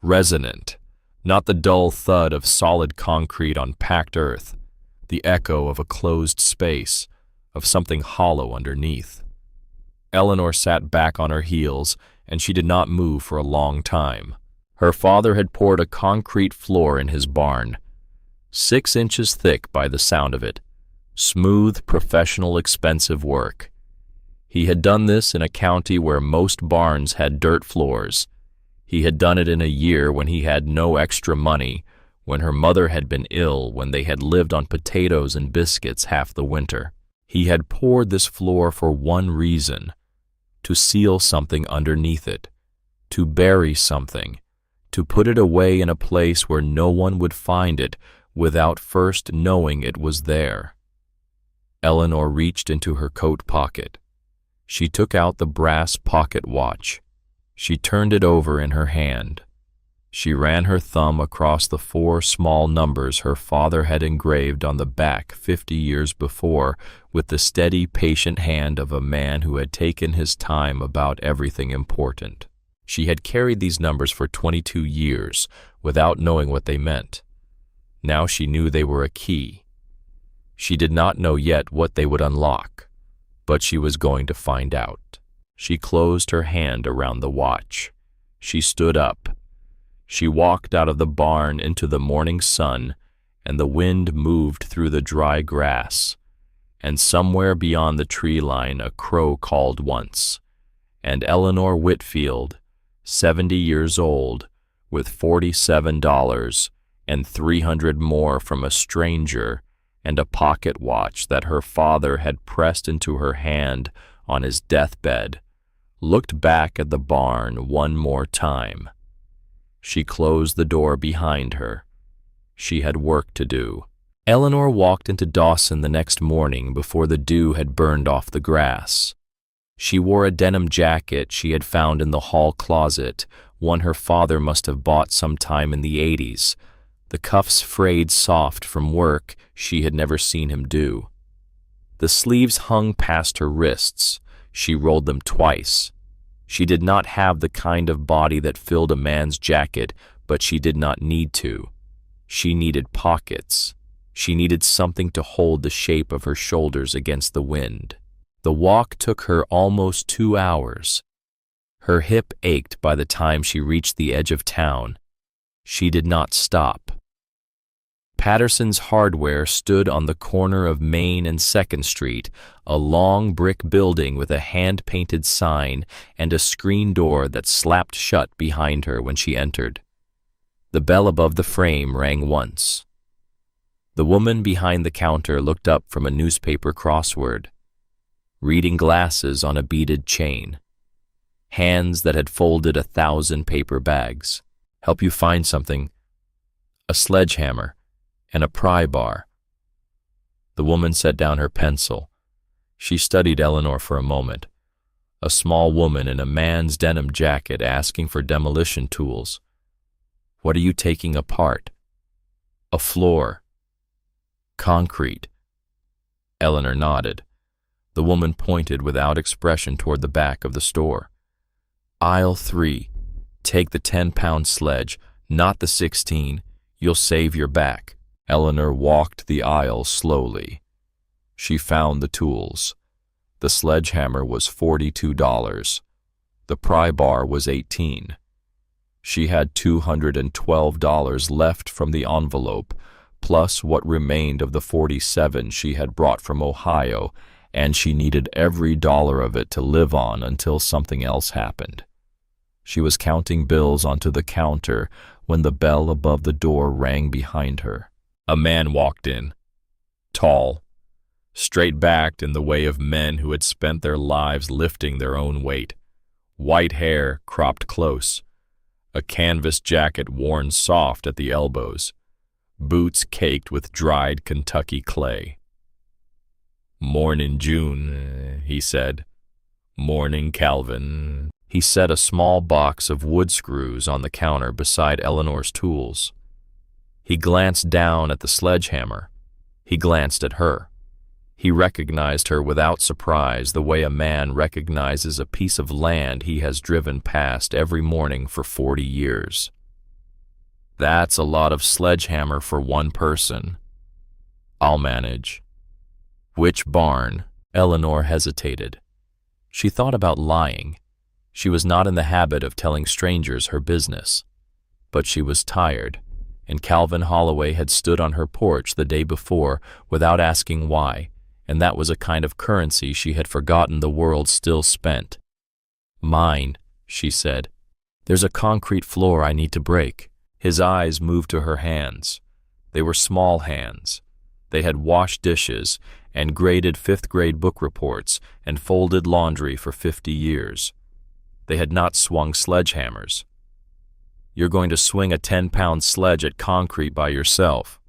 resonant, not the dull thud of solid concrete on packed earth, the echo of a closed space, of something hollow underneath. Eleanor sat back on her heels, and she did not move for a long time. Her father had poured a concrete floor in his barn, 6 inches thick by the sound of it. Smooth, professional, expensive work. He had done this in a county where most barns had dirt floors. He had done it in a year when he had no extra money, when her mother had been ill, when they had lived on potatoes and biscuits half the winter. He had poured this floor for one reason: to seal something underneath it, to bury something, to put it away in a place where no one would find it without first knowing it was there. Eleanor reached into her coat pocket. She took out the brass pocket watch. She turned it over in her hand. She ran her thumb across the 4 small numbers her father had engraved on the back 50 years before with the steady, patient hand of a man who had taken his time about everything important. She had carried these numbers for 22 years without knowing what they meant. Now she knew they were a key. She did not know yet what they would unlock, but she was going to find out. She closed her hand around the watch. She stood up. She walked out of the barn into the morning sun, and the wind moved through the dry grass. And somewhere beyond the tree line a crow called once, and Eleanor Whitfield, 70 years old, with $47 and 300 more from a stranger, and a pocket watch that her father had pressed into her hand on his deathbed, looked back at the barn one more time. She closed the door behind her. She had work to do. Eleanor walked into Dawson the next morning before the dew had burned off the grass. She wore a denim jacket she had found in the hall closet, one her father must have bought sometime in the 80s. The cuffs frayed soft from work she had never seen him do. The sleeves hung past her wrists. She rolled them twice. She did not have the kind of body that filled a man's jacket, but she did not need to. She needed pockets. She needed something to hold the shape of her shoulders against the wind. The walk took her almost 2 hours. Her hip ached by the time she reached the edge of town. She did not stop. Patterson's Hardware stood on the corner of Main and 2nd Street, a long brick building with a hand-painted sign and a screen door that slapped shut behind her when she entered. The bell above the frame rang once. The woman behind the counter looked up from a newspaper crossword. Reading glasses on a beaded chain. Hands that had folded 1,000 paper bags. Help you find something. A sledgehammer and a pry bar. The woman set down her pencil. She studied Eleanor for a moment. A small woman in a man's denim jacket asking for demolition tools. What are you taking apart? A floor. Concrete. Eleanor nodded. The woman pointed without expression toward the back of the store. Aisle 3. Take the 10-pound sledge, not the 16. You'll save your back. Eleanor walked the aisle slowly. She found the tools. The sledgehammer was $42. The pry bar was $18. She had $212 left from the envelope, plus what remained of the $47 she had brought from Ohio, and she needed every dollar of it to live on until something else happened. She was counting bills onto the counter when the bell above the door rang behind her. A man walked in, tall, straight-backed in the way of men who had spent their lives lifting their own weight, white hair cropped close, a canvas jacket worn soft at the elbows, boots caked with dried Kentucky clay. "Mornin', June," he said. "Morning, Calvin." He set a small box of wood screws on the counter beside Eleanor's tools. He glanced down at the sledgehammer. He glanced at her. He recognized her without surprise, the way a man recognizes a piece of land he has driven past every morning for 40 years. "That's a lot of sledgehammer for one person." "I'll manage." "Which barn?" Eleanor hesitated. She thought about lying. She was not in the habit of telling strangers her business. But she was tired, and Calvin Holloway had stood on her porch the day before without asking why, and that was a kind of currency she had forgotten the world still spent. "Mine," she said. "There's a concrete floor I need to break." His eyes moved to her hands. They were small hands. They had washed dishes and graded fifth-grade book reports and folded laundry for 50 years. They had not swung sledgehammers. "You're going to swing a 10-pound sledge at concrete by yourself."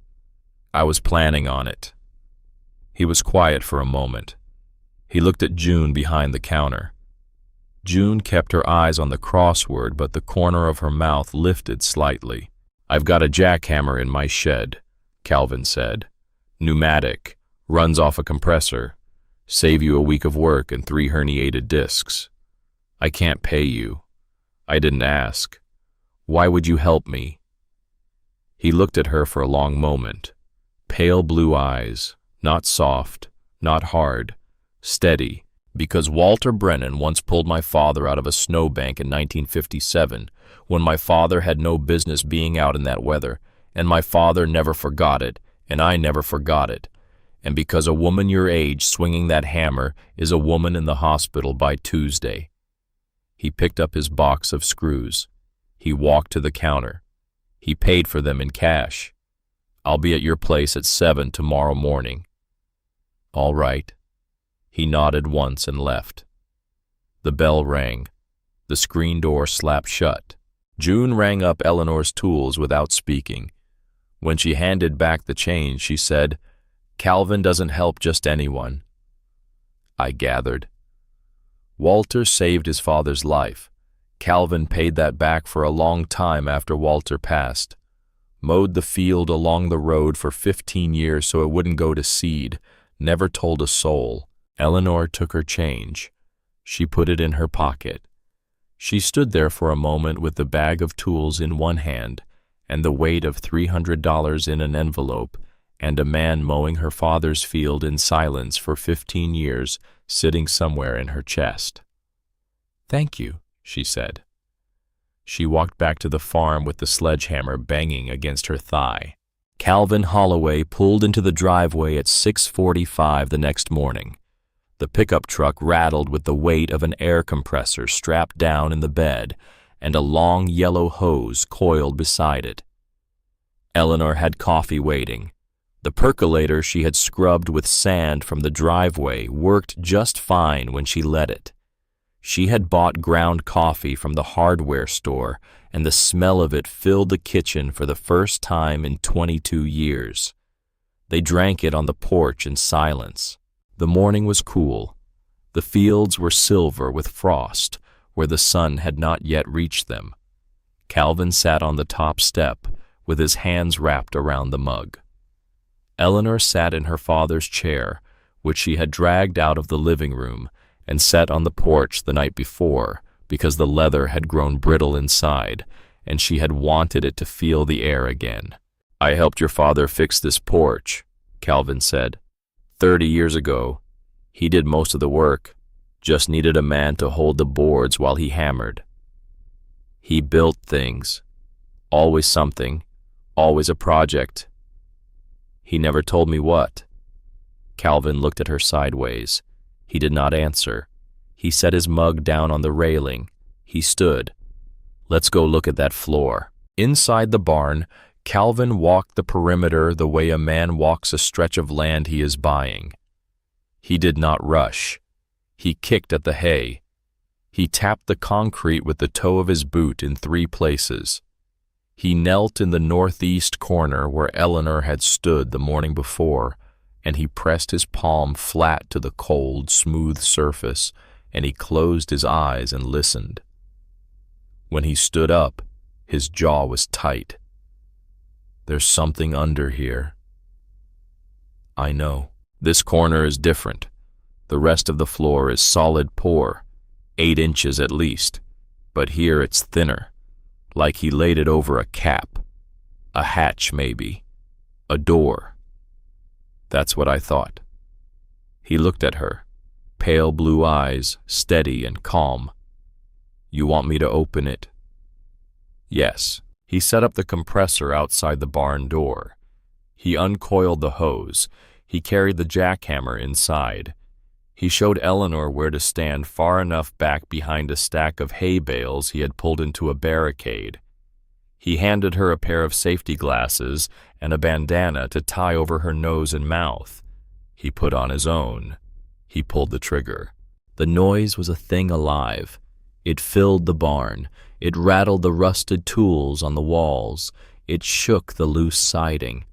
"I was planning on it." He was quiet for a moment. He looked at June behind the counter. June kept her eyes on the crossword, but the corner of her mouth lifted slightly. "I've got a jackhammer in my shed," Calvin said. "Pneumatic, runs off a compressor. Save you a week of work and 3 herniated discs. I can't pay you. I didn't ask. Why would you help me?" He looked at her for a long moment. Pale blue eyes, not soft, not hard, steady. "Because Walter Brennan once pulled my father out of a snowbank in 1957, when my father had no business being out in that weather, and my father never forgot it, and I never forgot it. And because a woman your age swinging that hammer is a woman in the hospital by Tuesday." He picked up his box of screws. He walked to the counter. He paid for them in cash. "I'll be at your place at 7 tomorrow morning." "All right." He nodded once and left. The bell rang. The screen door slapped shut. June rang up Eleanor's tools without speaking. When she handed back the change, she said, "Calvin doesn't help just anyone." I gathered. Walter saved his father's life. Calvin paid that back for a long time after Walter passed. Mowed the field along the road for 15 years so it wouldn't go to seed. Never told a soul. Eleanor took her change. She put it in her pocket. She stood there for a moment with the bag of tools in one hand and the weight of $300 in an envelope, and a man mowing her father's field in silence for 15 years sitting somewhere in her chest. "Thank you," she said. She walked back to the farm with the sledgehammer banging against her thigh. Calvin Holloway pulled into the driveway at 6:45 the next morning. The pickup truck rattled with the weight of an air compressor strapped down in the bed, and a long yellow hose coiled beside it. Eleanor had coffee waiting. The percolator she had scrubbed with sand from the driveway worked just fine when she let it. She had bought ground coffee from the hardware store, and the smell of it filled the kitchen for the first time in 22 years. They drank it on the porch in silence. The morning was cool. The fields were silver with frost, where the sun had not yet reached them. Calvin sat on the top step, with his hands wrapped around the mug. Eleanor sat in her father's chair, which she had dragged out of the living room, and sat on the porch the night before, because the leather had grown brittle inside, and she had wanted it to feel the air again. "I helped your father fix this porch," Calvin said. 30 years ago. He did most of the work, just needed a man to hold the boards while he hammered. He built things. Always something, always a project. He never told me what. Calvin looked at her sideways. He did not answer. He set his mug down on the railing. He stood. "Let's go look at that floor." Inside the barn, Calvin walked the perimeter the way a man walks a stretch of land he is buying. He did not rush. He kicked at the hay. He tapped the concrete with the toe of his boot in 3 places. He knelt in the northeast corner where Eleanor had stood the morning before, and he pressed his palm flat to the cold, smooth surface, and he closed his eyes and listened. When he stood up, his jaw was tight. "There's something under here." "I know. This corner is different. The rest of the floor is solid pour, 8 inches at least, but here it's thinner, like he laid it over a cap, a hatch maybe, a door." That's what I thought. He looked at her, pale blue eyes, steady and calm. "You want me to open it?" "Yes." He set up the compressor outside the barn door. He uncoiled the hose. He carried the jackhammer inside. He showed Eleanor where to stand far enough back behind a stack of hay bales he had pulled into a barricade. He handed her a pair of safety glasses and a bandana to tie over her nose and mouth. He put on his own. He pulled the trigger. The noise was a thing alive. It filled the barn. It rattled the rusted tools on the walls. It shook the loose siding.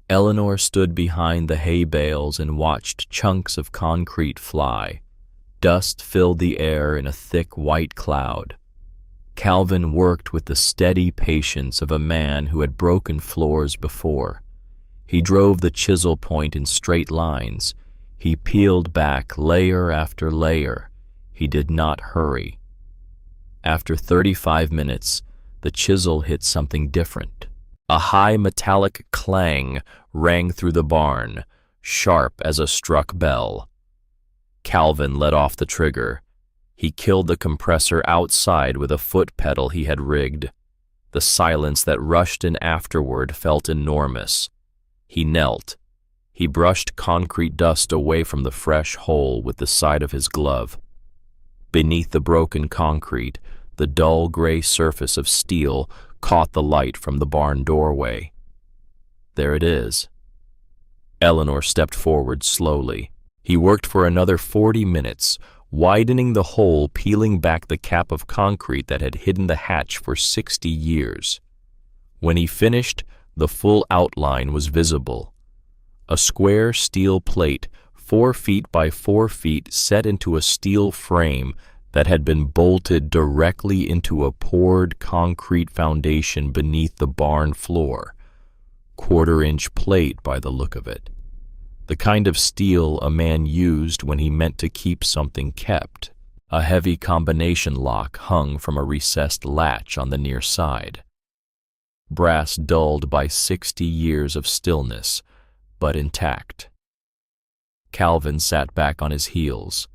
Eleanor stood behind the hay bales and watched chunks of concrete fly. Dust filled the air in a thick white cloud. Calvin worked with the steady patience of a man who had broken floors before. He drove the chisel point in straight lines. He peeled back layer after layer. He did not hurry. After 35 minutes, the chisel hit something different. A high metallic clang rang through the barn, sharp as a struck bell. Calvin let off the trigger. He killed the compressor outside with a foot pedal he had rigged. The silence that rushed in afterward felt enormous. He knelt. He brushed concrete dust away from the fresh hole with the side of his glove. Beneath the broken concrete, the dull gray surface of steel caught the light from the barn doorway. There it is. Eleanor stepped forward slowly. He worked for another 40 minutes, widening the hole, peeling back the cap of concrete that had hidden the hatch for 60 years. When he finished, the full outline was visible. A square steel plate, 4 feet by 4 feet, set into a steel frame that had been bolted directly into a poured concrete foundation beneath the barn floor. 1/4-inch plate by the look of it. The kind of steel a man used when he meant to keep something kept. A heavy combination lock hung from a recessed latch on the near side. Brass dulled by 60 years of stillness, but intact. Calvin sat back on his heels.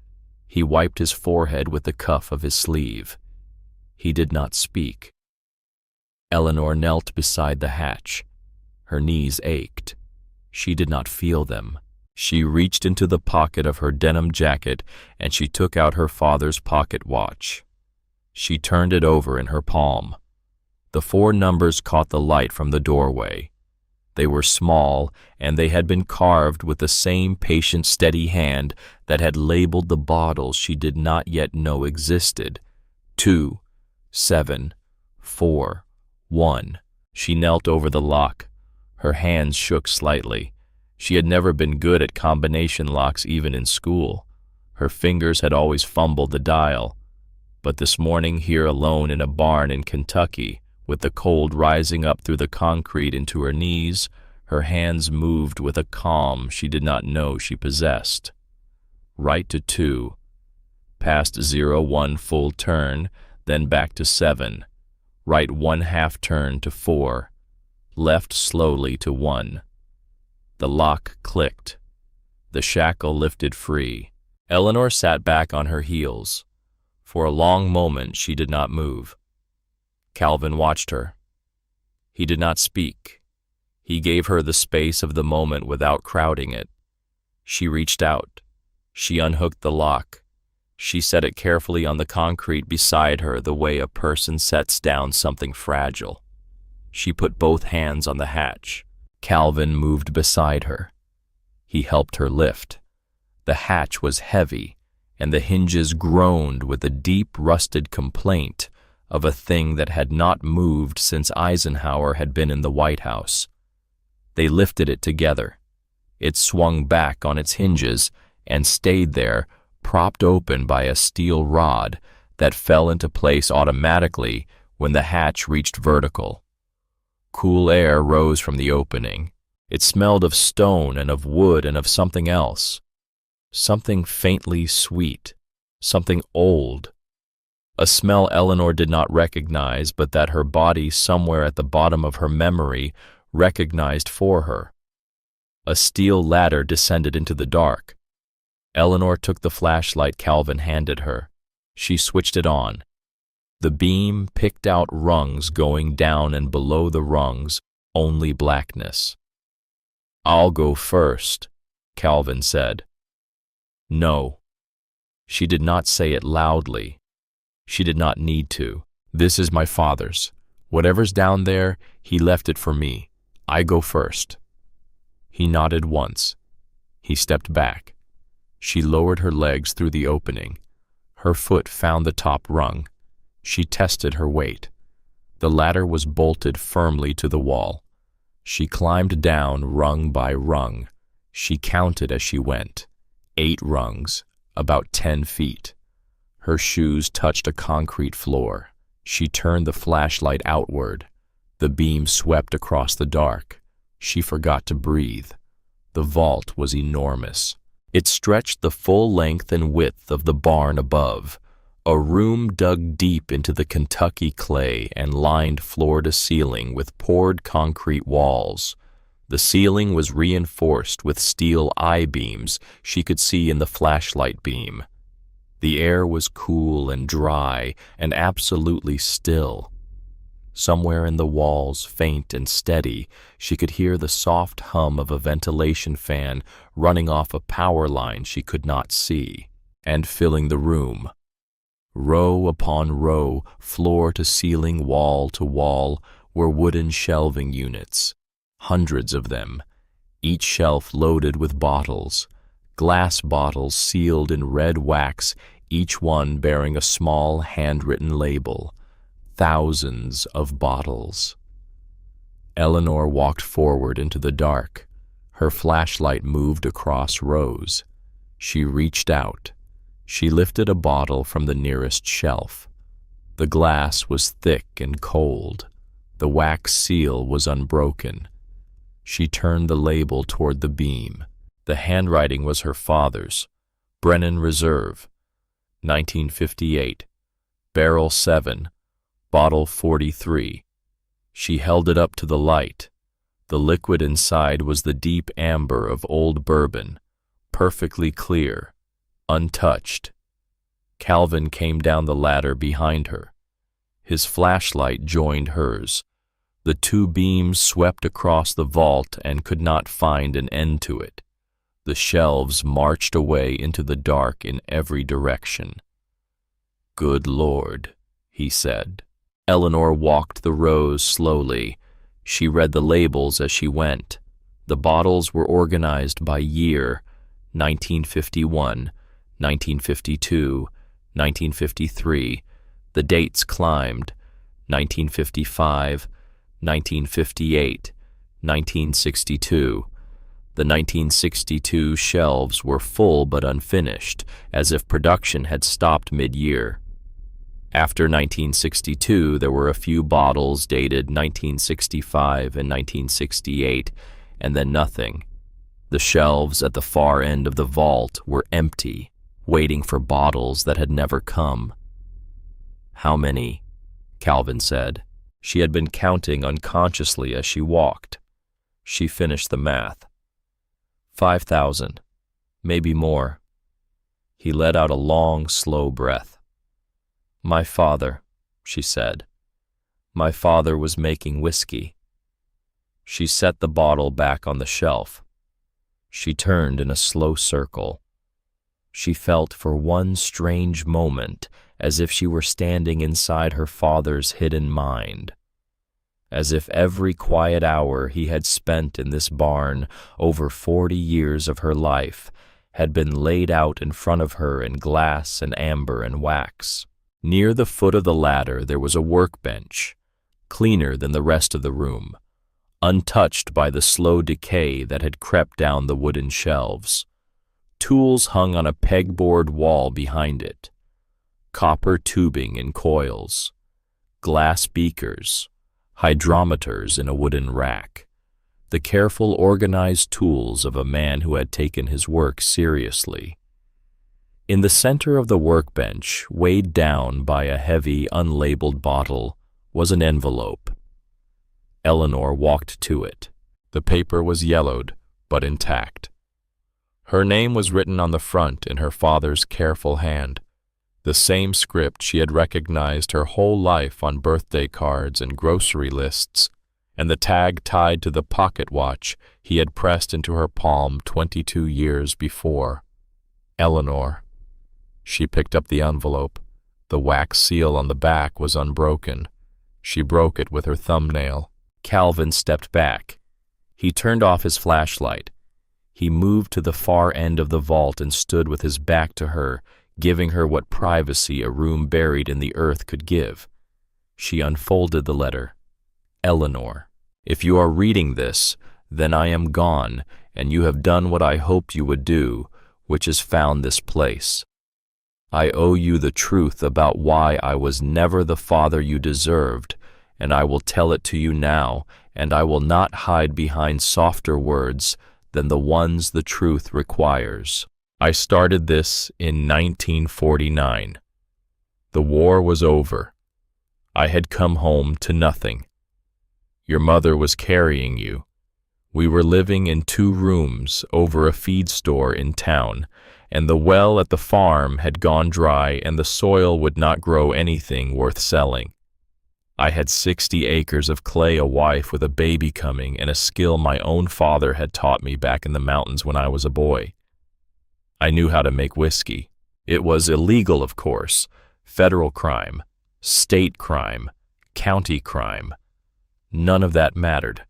He wiped his forehead with the cuff of his sleeve. He did not speak. Eleanor knelt beside the hatch. Her knees ached. She did not feel them. She reached into the pocket of her denim jacket and she took out her father's pocket watch. She turned it over in her palm. The 4 numbers caught the light from the doorway. They were small, and they had been carved with the same patient, steady hand that had labeled the bottles she did not yet know existed. 2, 7, 4, 1. She knelt over the lock. Her hands shook slightly. She had never been good at combination locks even in school. Her fingers had always fumbled the dial. But this morning, here alone in a barn in Kentucky, with the cold rising up through the concrete into her knees, her hands moved with a calm she did not know she possessed. Right to 2, past 0-1 full turn, then back to 7, right 1/2 turn to 4, left slowly to 1. The lock clicked. The shackle lifted free. Eleanor sat back on her heels. For a long moment she did not move. Calvin watched her. He did not speak. He gave her the space of the moment without crowding it. She reached out. She unhooked the lock. She set it carefully on the concrete beside her the way a person sets down something fragile. She put both hands on the hatch. Calvin moved beside her. He helped her lift. The hatch was heavy, and the hinges groaned with a deep rusted complaint of a thing that had not moved since Eisenhower had been in the White House. They lifted it together. It swung back on its hinges and stayed there, propped open by a steel rod that fell into place automatically when the hatch reached vertical. Cool air rose from the opening. It smelled of stone and of wood and of something else. Something faintly sweet. Something old. A smell Eleanor did not recognize, but that her body somewhere at the bottom of her memory recognized for her. A steel ladder descended into the dark. Eleanor took the flashlight Calvin handed her. She switched it on. The beam picked out rungs going down, and below the rungs, only blackness. "I'll go first," Calvin said. No. She did not say it loudly. She did not need to. This is my father's. Whatever's down there, he left it for me. I go first. He nodded once. He stepped back. She lowered her legs through the opening. Her foot found the top rung. She tested her weight. The ladder was bolted firmly to the wall. She climbed down rung by rung. She counted as she went. 8 rungs, about 10 feet. Her shoes touched a concrete floor. She turned the flashlight outward. The beam swept across the dark. She forgot to breathe. The vault was enormous. It stretched the full length and width of the barn above, a room dug deep into the Kentucky clay and lined floor to ceiling with poured concrete walls. The ceiling was reinforced with steel I-beams she could see in the flashlight beam. The air was cool and dry and absolutely still. Somewhere in the walls, faint and steady, she could hear the soft hum of a ventilation fan running off a power line she could not see, and filling the room. Row upon row, floor to ceiling, wall to wall, were wooden shelving units, hundreds of them, each shelf loaded with bottles, glass bottles sealed in red wax, each one bearing a small handwritten label. Thousands of bottles. Eleanor walked forward into the dark. Her flashlight moved across rows. She reached out. She lifted a bottle from the nearest shelf. The glass was thick and cold. The wax seal was unbroken. She turned the label toward the beam. The handwriting was her father's. Brennan Reserve, 1958, Barrel 7, Bottle 43. She held it up to the light. The liquid inside was the deep amber of old bourbon, perfectly clear, untouched. Calvin came down the ladder behind her. His flashlight joined hers. The 2 beams swept across the vault and could not find an end to it. The shelves marched away into the dark in every direction. "Good Lord," he said. Eleanor walked the rows slowly. She read the labels as she went. The bottles were organized by year: 1951, 1952, 1953. The dates climbed: 1955, 1958, 1962. The 1962 shelves were full but unfinished, as if production had stopped mid-year. After 1962, there were a few bottles dated 1965 and 1968, and then nothing. The shelves at the far end of the vault were empty, waiting for bottles that had never come. "How many?" Calvin said. She had been counting unconsciously as she walked. She finished the math. 5,000, maybe more. He let out a long, slow breath. "My father," she said. "My father was making whiskey." She set the bottle back on the shelf. She turned in a slow circle. She felt for one strange moment as if she were standing inside her father's hidden mind, as if every quiet hour he had spent in this barn over 40 years of her life had been laid out in front of her in glass and amber and wax. Near the foot of the ladder there was a workbench, cleaner than the rest of the room, untouched by the slow decay that had crept down the wooden shelves. Tools hung on a pegboard wall behind it, copper tubing in coils, glass beakers, hydrometers in a wooden rack, the careful, organized tools of a man who had taken his work seriously. In the center of the workbench, weighed down by a heavy, unlabeled bottle, was an envelope. Eleanor walked to it. The paper was yellowed, but intact. Her name was written on the front in her father's careful hand, the same script she had recognized her whole life on birthday cards and grocery lists, and the tag tied to the pocket watch he had pressed into her palm 22 years before. Eleanor. She picked up the envelope. The wax seal on the back was unbroken. She broke it with her thumbnail. Calvin stepped back. He turned off his flashlight. He moved to the far end of the vault and stood with his back to her, giving her what privacy a room buried in the earth could give. She unfolded the letter. Eleanor, if you are reading this, then I am gone, and you have done what I hoped you would do, which is found this place. I owe you the truth about why I was never the father you deserved, and I will tell it to you now, and I will not hide behind softer words than the ones the truth requires. I started this in 1949. The war was over. I had come home to nothing. Your mother was carrying you. We were living in 2 rooms over a feed store in town, and the well at the farm had gone dry and the soil would not grow anything worth selling. I had 60 acres of clay, a wife with a baby coming, and a skill my own father had taught me back in the mountains when I was a boy. I knew how to make whiskey. It was illegal, of course. Federal crime, state crime, county crime. None of that mattered.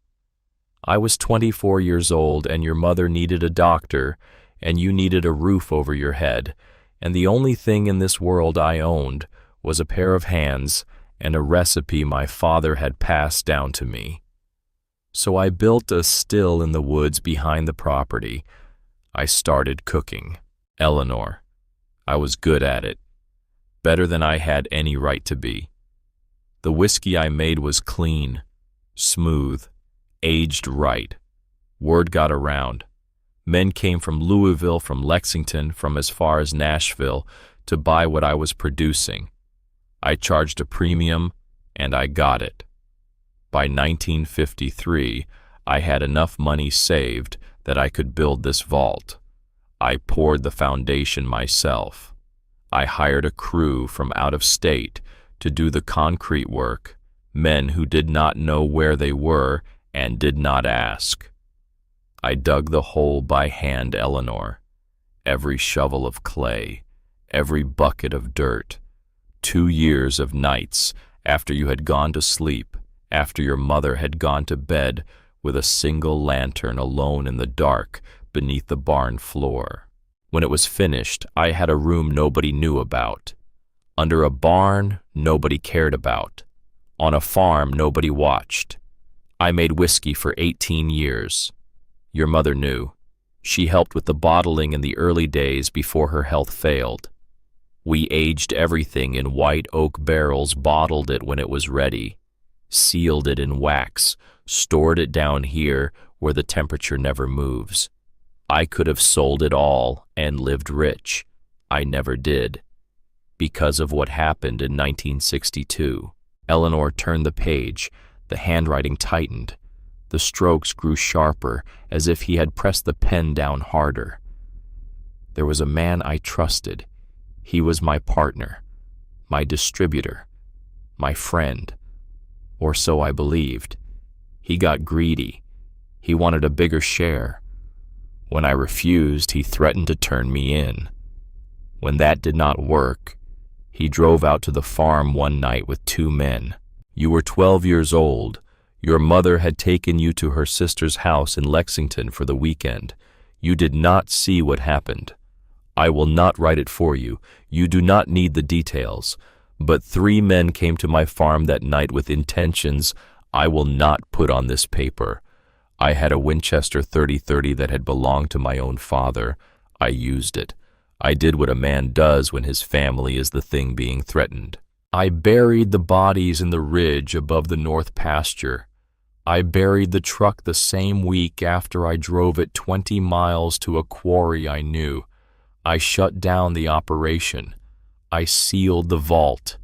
I was 24 years old, and your mother needed a doctor, and you needed a roof over your head, and the only thing in this world I owned was a pair of hands and a recipe my father had passed down to me. So I built a still in the woods behind the property. I started cooking. Eleanor, I was good at it, better than I had any right to be. The whiskey I made was clean, smooth, aged right. Word got around. Men came from Louisville, from Lexington, from as far as Nashville to buy what I was producing. I charged a premium, and I got it. By 1953, I had enough money saved that I could build this vault. I poured the foundation myself. I hired a crew from out of state to do the concrete work, men who did not know where they were and did not ask. I dug the hole by hand, Eleanor. Every shovel of clay, every bucket of dirt. 2 years of nights after you had gone to sleep, after your mother had gone to bed with a single lantern alone in the dark beneath the barn floor. When it was finished, I had a room nobody knew about. Under a barn nobody cared about. On a farm nobody watched. I made whiskey for 18 years. Your mother knew. She helped with the bottling in the early days before her health failed. We aged everything in white oak barrels, bottled it when it was ready, sealed it in wax, stored it down here where the temperature never moves. I could have sold it all and lived rich. I never did. Because of what happened in 1962. Eleanor turned the page. The handwriting tightened. The strokes grew sharper, as if he had pressed the pen down harder. There was a man I trusted. He was my partner, my distributor, my friend, or so I believed. He got greedy. He wanted a bigger share. When I refused, he threatened to turn me in. When that did not work, he drove out to the farm one night with 2 men. You were 12 years old. Your mother had taken you to her sister's house in Lexington for the weekend. You did not see what happened. I will not write it for you. You do not need the details. But 3 men came to my farm that night with intentions I will not put on this paper. I had a Winchester .30-30 that had belonged to my own father. I used it. I did what a man does when his family is the thing being threatened. I buried the bodies in the ridge above the north pasture. I buried the truck the same week after I drove it 20 miles to a quarry I knew. I shut down the operation. I sealed the vault.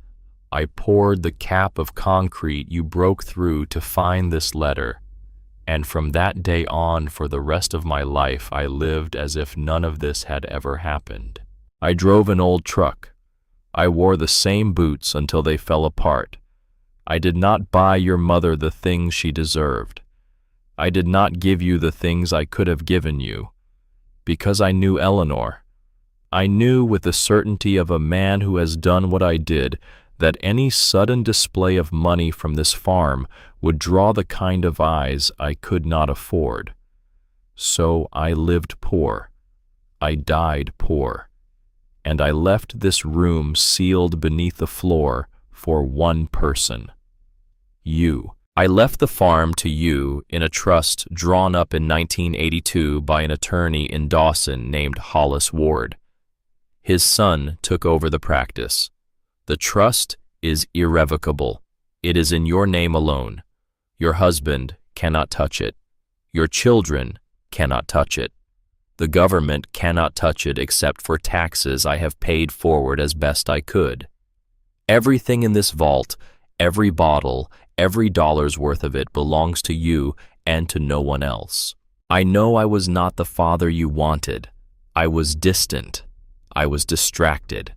I poured the cap of concrete you broke through to find this letter. And from that day on, for the rest of my life, I lived as if none of this had ever happened. I drove an old truck. I wore the same boots until they fell apart. I did not buy your mother the things she deserved. I did not give you the things I could have given you, because I knew Eleanor. I knew with the certainty of a man who has done what I did that any sudden display of money from this farm would draw the kind of eyes I could not afford. So I lived poor. I died poor. And I left this room sealed beneath the floor for one person. You. I left the farm to you in a trust drawn up in 1982 by an attorney in Dawson named Hollis Ward. His son took over the practice. The trust is irrevocable. It is in your name alone. Your husband cannot touch it. Your children cannot touch it. The government cannot touch it except for taxes I have paid forward as best I could. Everything in this vault, every bottle, every dollar's worth of it belongs to you and to no one else. I know I was not the father you wanted. I was distant. I was distracted.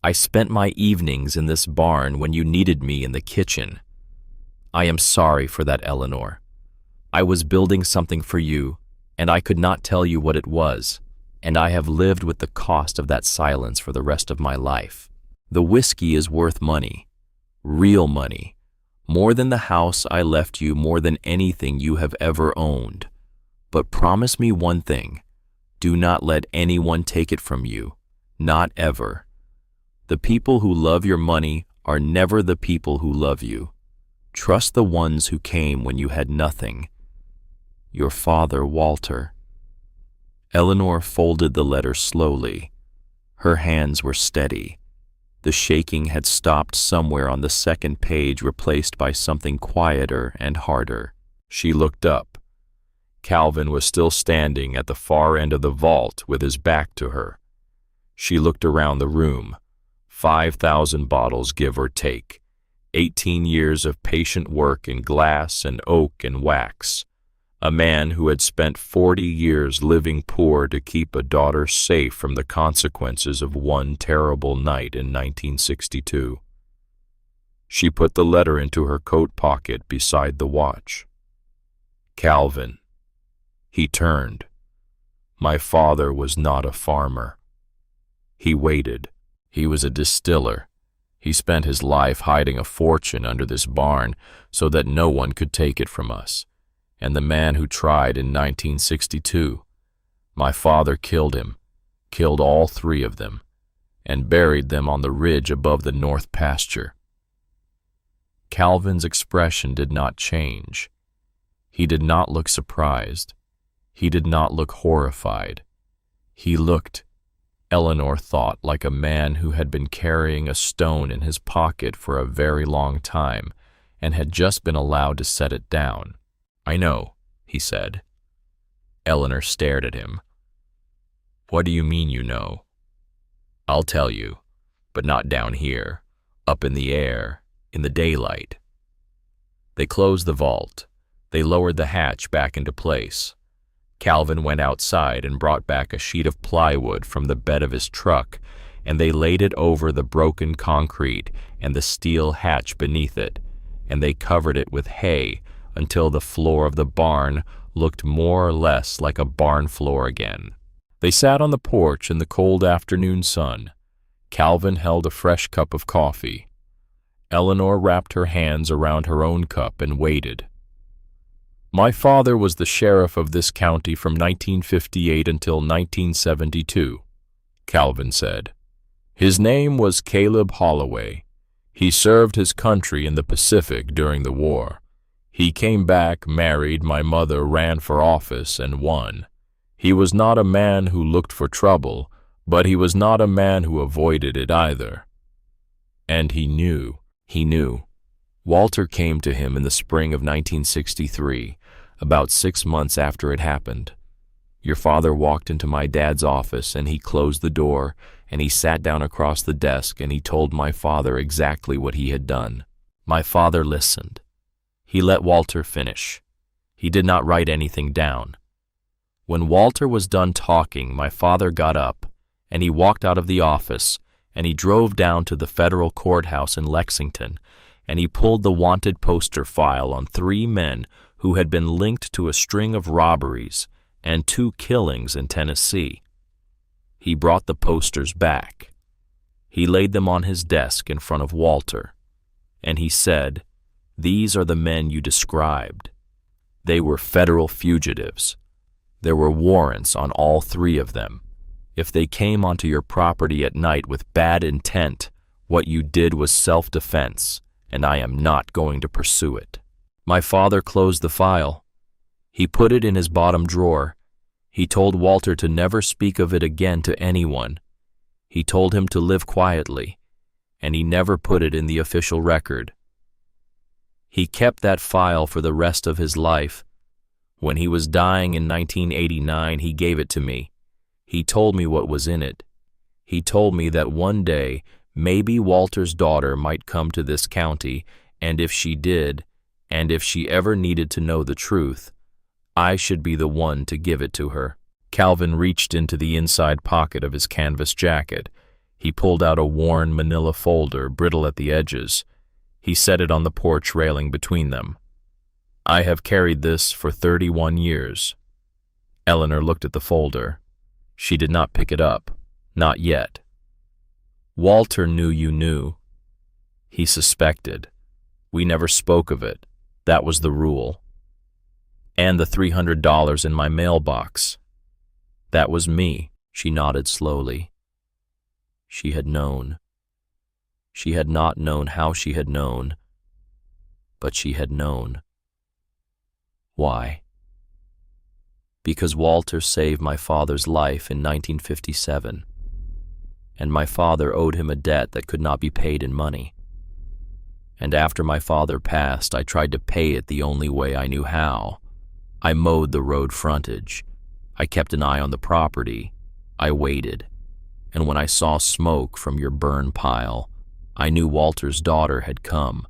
I spent my evenings in this barn when you needed me in the kitchen. I am sorry for that, Eleanor. I was building something for you, and I could not tell you what it was, and I have lived with the cost of that silence for the rest of my life. The whiskey is worth money, real money, more than the house I left you, more than anything you have ever owned. But promise me one thing. Do not let anyone take it from you, not ever. The people who love your money are never the people who love you. Trust the ones who came when you had nothing. Your father, Walter. Eleanor folded the letter slowly. Her hands were steady. The shaking had stopped somewhere on the second page, replaced by something quieter and harder. She looked up. Calvin was still standing at the far end of the vault with his back to her. She looked around the room. 5,000 bottles, give or take. 18 years of patient work in glass and oak and wax. A man who had spent 40 years living poor to keep a daughter safe from the consequences of one terrible night in 1962. She put the letter into her coat pocket beside the watch. Calvin. He turned. My father was not a farmer. He waited. He was a distiller. He spent his life hiding a fortune under this barn so that no one could take it from us. And the man who tried in 1962, my father killed him, killed all 3 of them, and buried them on the ridge above the north pasture. Calvin's expression did not change. He did not look surprised. He did not look horrified. He looked, Eleanor thought, like a man who had been carrying a stone in his pocket for a very long time and had just been allowed to set it down. I know, he said. Eleanor stared at him. What do you mean you know? I'll tell you, but not down here, up in the air, in the daylight. They closed the vault. They lowered the hatch back into place. Calvin went outside and brought back a sheet of plywood from the bed of his truck, and they laid it over the broken concrete and the steel hatch beneath it, and they covered it with hay until the floor of the barn looked more or less like a barn floor again. They sat on the porch in the cold afternoon sun. Calvin held a fresh cup of coffee. Eleanor wrapped her hands around her own cup and waited. My father was the sheriff of this county from 1958 until 1972, Calvin said. His name was Caleb Holloway. He served his country in the Pacific during the war. He came back, married, my mother ran for office and won. He was not a man who looked for trouble, but he was not a man who avoided it either. And he knew. Walter came to him in the spring of 1963, about 6 months after it happened. Your father walked into my dad's office and he closed the door and he sat down across the desk and he told my father exactly what he had done. My father listened. He let Walter finish. He did not write anything down. When Walter was done talking, my father got up, and he walked out of the office, and he drove down to the federal courthouse in Lexington, and he pulled the wanted poster file on 3 men who had been linked to a string of robberies and 2 killings in Tennessee. He brought the posters back. He laid them on his desk in front of Walter, and he said, "These are the men you described. They were federal fugitives. There were warrants on all 3 of them. If they came onto your property at night with bad intent, what you did was self-defense, and I am not going to pursue it." My father closed the file. He put it in his bottom drawer. He told Walter to never speak of it again to anyone. He told him to live quietly, and he never put it in the official record. He kept that file for the rest of his life. When he was dying in 1989, he gave it to me. He told me what was in it. He told me that one day, maybe Walter's daughter might come to this county, and if she did, and if she ever needed to know the truth, I should be the one to give it to her. Calvin reached into the inside pocket of his canvas jacket. He pulled out a worn manila folder, brittle at the edges. He set it on the porch railing between them. "I have carried this for 31 years. Eleanor looked at the folder. She did not pick it up. Not yet. "Walter knew you knew. He suspected. We never spoke of it. That was the rule. And the $300 in my mailbox. That was me." She nodded slowly. She had known. She had not known how she had known, but she had known. Why? Because Walter saved my father's life in 1957, and my father owed him a debt that could not be paid in money. And after my father passed, I tried to pay it the only way I knew how. I mowed the road frontage. I kept an eye on the property. I waited. And when I saw smoke from your burn pile, I knew Walter's daughter had come,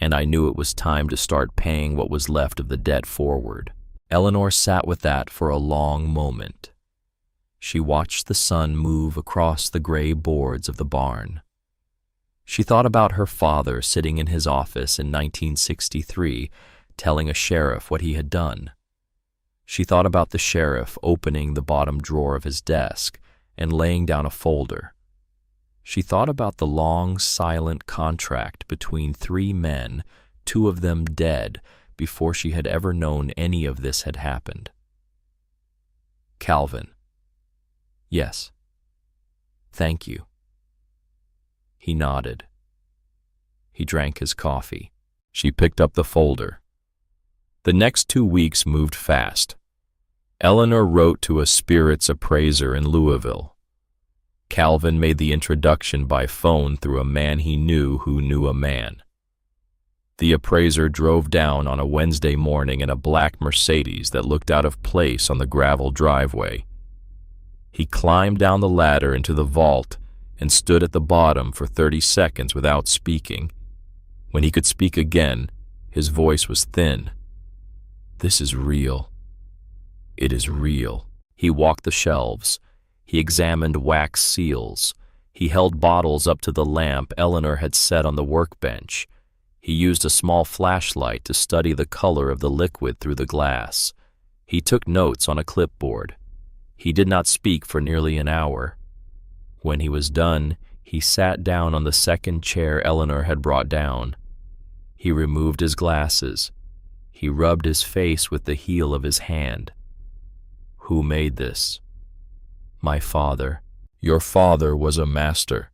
and I knew it was time to start paying what was left of the debt forward. Eleanor sat with that for a long moment. She watched the sun move across the gray boards of the barn. She thought about her father sitting in his office in 1963, telling a sheriff what he had done. She thought about the sheriff opening the bottom drawer of his desk and laying down a folder. She thought about the long, silent contract between 3 men, 2 of them dead, before she had ever known any of this had happened. "Calvin." "Yes." "Thank you." He nodded. He drank his coffee. She picked up the folder. The next 2 weeks moved fast. Eleanor wrote to a spirits appraiser in Louisville. Calvin made the introduction by phone through a man he knew who knew a man. The appraiser drove down on a Wednesday morning in a black Mercedes that looked out of place on the gravel driveway. He climbed down the ladder into the vault and stood at the bottom for 30 seconds without speaking. When he could speak again, his voice was thin. "This is real. It is real." He walked the shelves. He examined wax seals. He held bottles up to the lamp Eleanor had set on the workbench. He used a small flashlight to study the color of the liquid through the glass. He took notes on a clipboard. He did not speak for nearly an hour. When he was done, he sat down on the second chair Eleanor had brought down. He removed his glasses. He rubbed his face with the heel of his hand. "Who made this?" "My father." "Your father was a master.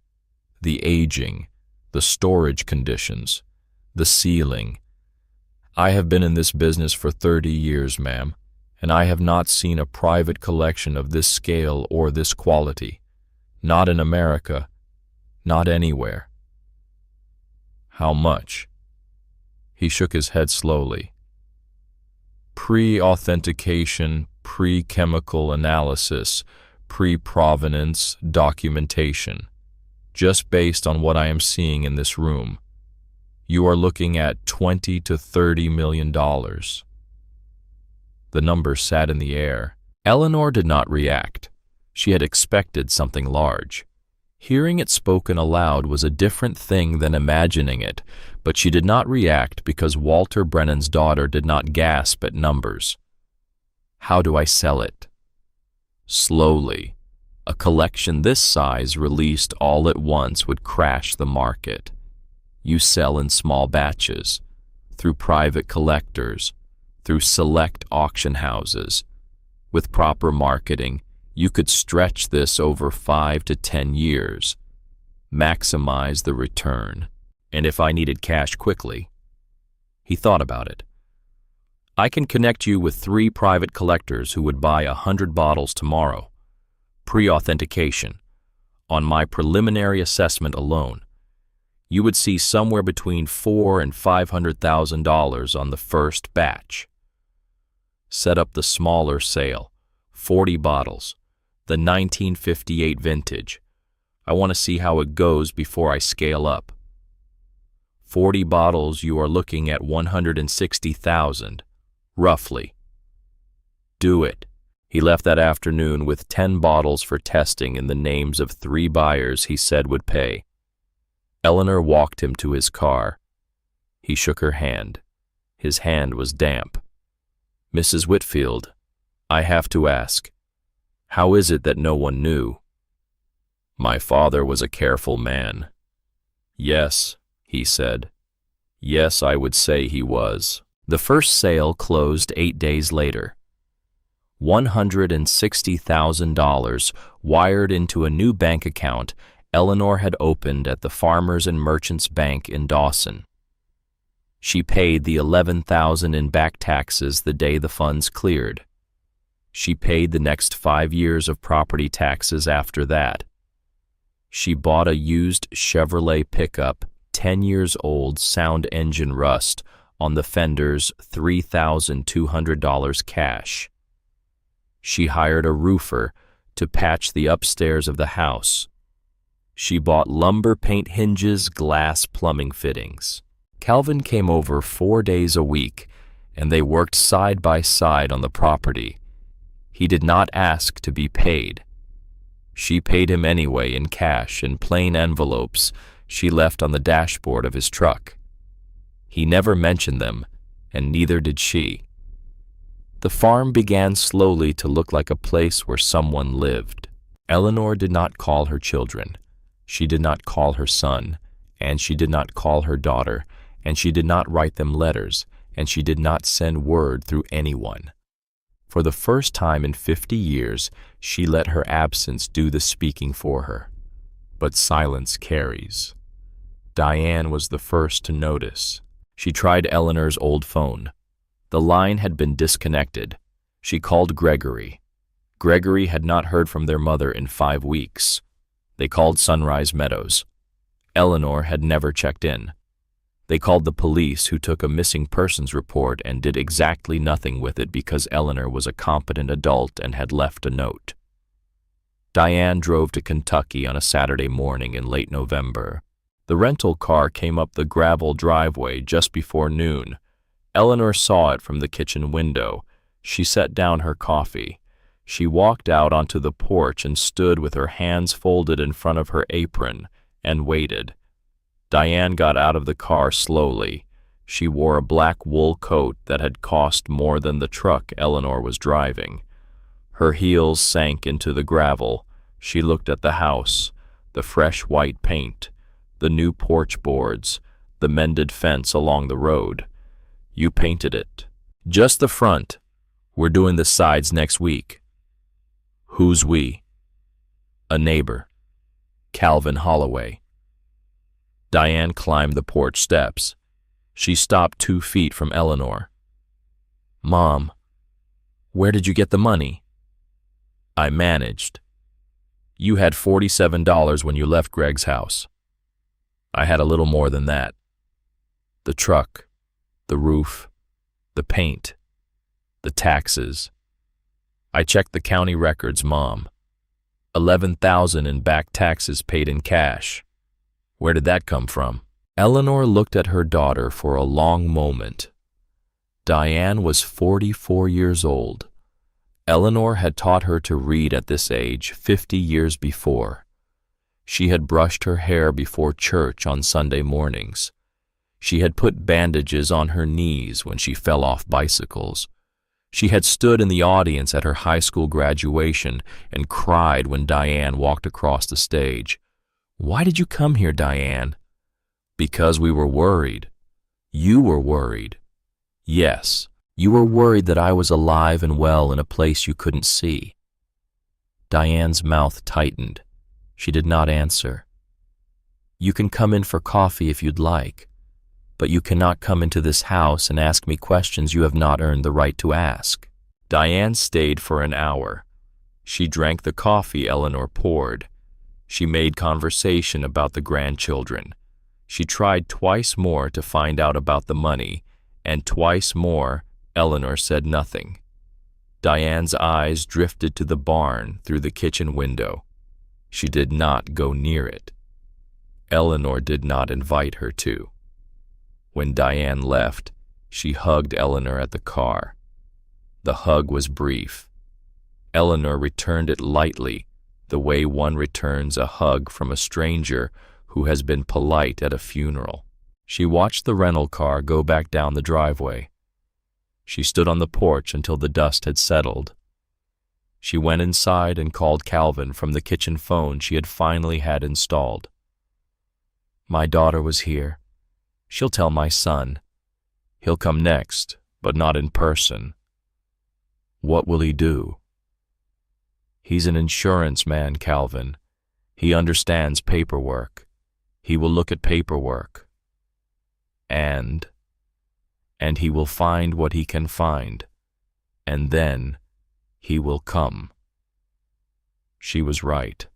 The aging, the storage conditions, the ceiling. I have been in this business for 30 years, ma'am, and I have not seen a private collection of this scale or this quality. Not in America, not anywhere." "How much?" He shook his head slowly. "Pre-authentication, pre-chemical analysis, pre-provenance, documentation. Just based on what I am seeing in this room, you are looking at $20 to $30 million. The number sat in the air. Eleanor did not react. She had expected something large. Hearing it spoken aloud was a different thing than imagining it, but she did not react because Walter Brennan's daughter did not gasp at numbers. How do I sell it? Slowly. A collection this size released all at once would crash the market. You sell in small batches, through private collectors, through select auction houses. With proper marketing, you could stretch this over 5 to 10 years, maximize the return. And if I needed cash quickly, he thought about it. I can connect you with 3 private collectors who would buy 100 bottles tomorrow. Pre-authentication. On my preliminary assessment alone, you would see somewhere between $400,000 and $500,000 on the first batch. Set up the smaller sale, 40 bottles, the 1958 vintage. I want to see how it goes before I scale up. 40 bottles, you are looking at $160,000, roughly. Do it. He left that afternoon with 10 bottles for testing in the names of 3 buyers he said would pay. Eleanor walked him to his car. He shook her hand. His hand was damp. Mrs. Whitfield, I have to ask, how is it that no one knew? My father was a careful man. Yes, he said. Yes, I would say he was. The first sale closed 8 days later. $160,000 wired into a new bank account Eleanor had opened at the Farmers and Merchants Bank in Dawson. She paid the $11,000 in back taxes the day the funds cleared. She paid the next 5 years of property taxes after that. She bought a used Chevrolet pickup, 10 years old, sound engine rust, on the fenders, $3,200 cash. She hired a roofer to patch the upstairs of the house. She bought lumber paint hinges, glass plumbing fittings. Calvin came over 4 days a week, and they worked side by side on the property. He did not ask to be paid. She paid him anyway in cash in plain envelopes she left on the dashboard of his truck. He never mentioned them, and neither did she. The farm began slowly to look like a place where someone lived. Eleanor did not call her children. She did not call her son, and she did not call her daughter, and she did not write them letters, and she did not send word through anyone. For the first time in 50 years, she let her absence do the speaking for her. But silence carries. Diane was the first to notice. She tried Eleanor's old phone. The line had been disconnected. She called Gregory. Gregory had not heard from their mother in 5 weeks. They called Sunrise Meadows. Eleanor had never checked in. They called the police, who took a missing persons report and did exactly nothing with it because Eleanor was a competent adult and had left a note. Diane drove to Kentucky on a Saturday morning in late November. The rental car came up the gravel driveway just before noon. Eleanor saw it from the kitchen window. She set down her coffee. She walked out onto the porch and stood with her hands folded in front of her apron and waited. Diane got out of the car slowly. She wore a black wool coat that had cost more than the truck Eleanor was driving. Her heels sank into the gravel. She looked at the house, the fresh white paint, the new porch boards, the mended fence along the road. You painted it. Just the front. We're doing the sides next week. Who's we? A neighbor. Calvin Holloway. Diane climbed the porch steps. She stopped 2 feet from Eleanor. Mom, where did you get the money? I managed. You had $47 when you left Greg's house. I had a little more than that. The truck, the roof, the paint, the taxes. I checked the county records, Mom. $11,000 in back taxes paid in cash. Where did that come from? Eleanor looked at her daughter for a long moment. Diane was 44 years old. Eleanor had taught her to read at this age 50 years before. She had brushed her hair before church on Sunday mornings. She had put bandages on her knees when she fell off bicycles. She had stood in the audience at her high school graduation and cried when Diane walked across the stage. "Why did you come here, Diane?" "Because we were worried." "You were worried?" "Yes, you were worried that I was alive and well in a place you couldn't see." Diane's mouth tightened. She did not answer. "You can come in for coffee if you'd like, but you cannot come into this house and ask me questions you have not earned the right to ask." Diane stayed for an hour. She drank the coffee Eleanor poured. She made conversation about the grandchildren. She tried twice more to find out about the money, and twice more Eleanor said nothing. Diane's eyes drifted to the barn through the kitchen window. She did not go near it. Eleanor did not invite her to. When Diane left, she hugged Eleanor at the car. The hug was brief. Eleanor returned it lightly, the way one returns a hug from a stranger who has been polite at a funeral. She watched the rental car go back down the driveway. She stood on the porch until the dust had settled. She went inside and called Calvin from the kitchen phone she had finally had installed. "My daughter was here. She'll tell my son. He'll come next, but not in person." "What will he do?" "He's an insurance man, Calvin. He understands paperwork. He will look at paperwork. And he will find what he can find. And then he will come." She was right.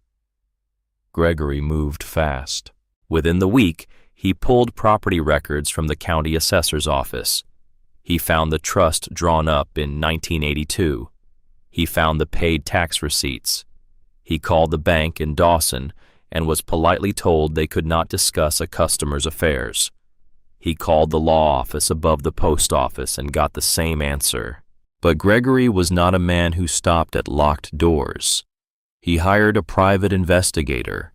Gregory moved fast. Within the week, he pulled property records from the county assessor's office. He found the trust drawn up in 1982. He found the paid tax receipts. He called the bank in Dawson and was politely told they could not discuss a customer's affairs. He called the law office above the post office and got the same answer. But Gregory was not a man who stopped at locked doors. He hired a private investigator,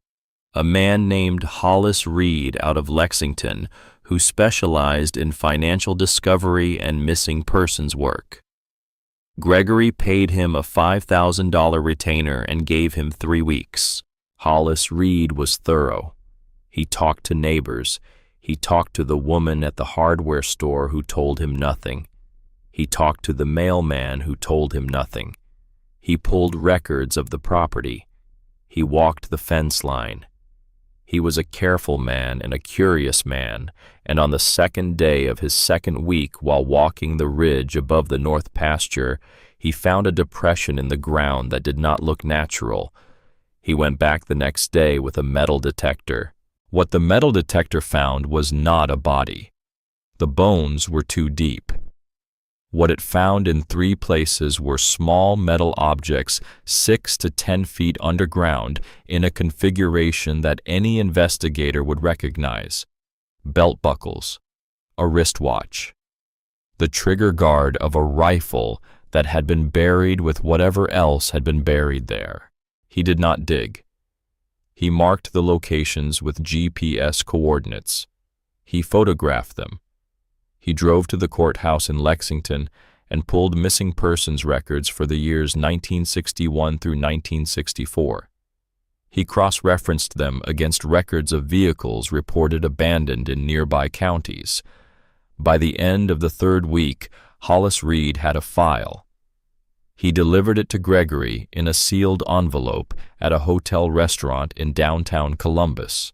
a man named Hollis Reed out of Lexington, who specialized in financial discovery and missing persons work. Gregory paid him a $5,000 retainer and gave him 3 weeks. Hollis Reed was thorough. He talked to neighbors. He talked to the woman at the hardware store who told him nothing. He talked to the mailman who told him nothing. He pulled records of the property. He walked the fence line. He was a careful man and a curious man, and on the second day of his second week while walking the ridge above the north pasture, he found a depression in the ground that did not look natural. He went back the next day with a metal detector. What the metal detector found was not a body. The bones were too deep. What it found in 3 places were small metal objects 6 to 10 feet underground in a configuration that any investigator would recognize. Belt buckles, a wristwatch, the trigger guard of a rifle that had been buried with whatever else had been buried there. He did not dig. He marked the locations with GPS coordinates. He photographed them. He drove to the courthouse in Lexington and pulled missing persons records for the years 1961 through 1964. He cross-referenced them against records of vehicles reported abandoned in nearby counties. By the end of the 3rd week, Hollis Reed had a file. He delivered it to Gregory in a sealed envelope at a hotel restaurant in downtown Columbus.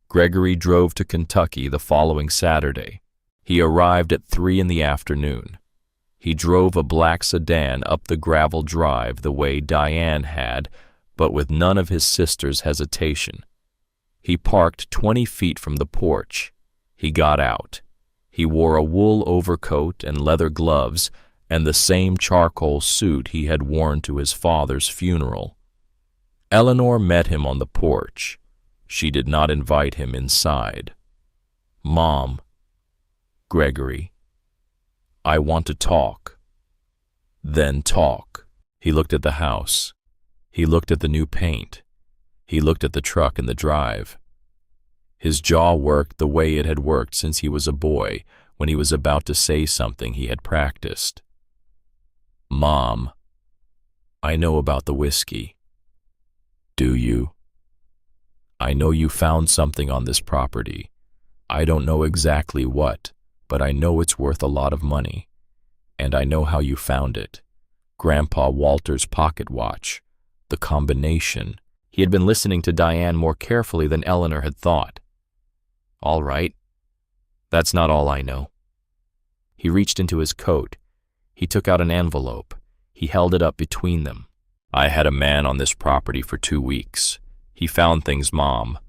Gregory drove to Kentucky the following Saturday. He arrived at 3 in the afternoon. He drove a black sedan up the gravel drive the way Diane had, but with none of his sister's hesitation. He parked 20 feet from the porch. He got out. He wore a wool overcoat and leather gloves and the same charcoal suit he had worn to his father's funeral. Eleanor met him on the porch. She did not invite him inside. "Mom," "Gregory, I want to talk." "Then talk." He looked at the house. He looked at the new paint. He looked at the truck in the drive. His jaw worked the way it had worked since he was a boy, when he was about to say something he had practiced. "Mom, I know about the whiskey." "Do you?" "I know you found something on this property. I don't know exactly what, but I know it's worth a lot of money. And I know how you found it. Grandpa Walter's pocket watch. The combination." He had been listening to Diane more carefully than Eleanor had thought. "All right. That's not all I know." He reached into his coat. He took out an envelope. He held it up between them. "I had a man on this property for 2 weeks. He found things, Mom.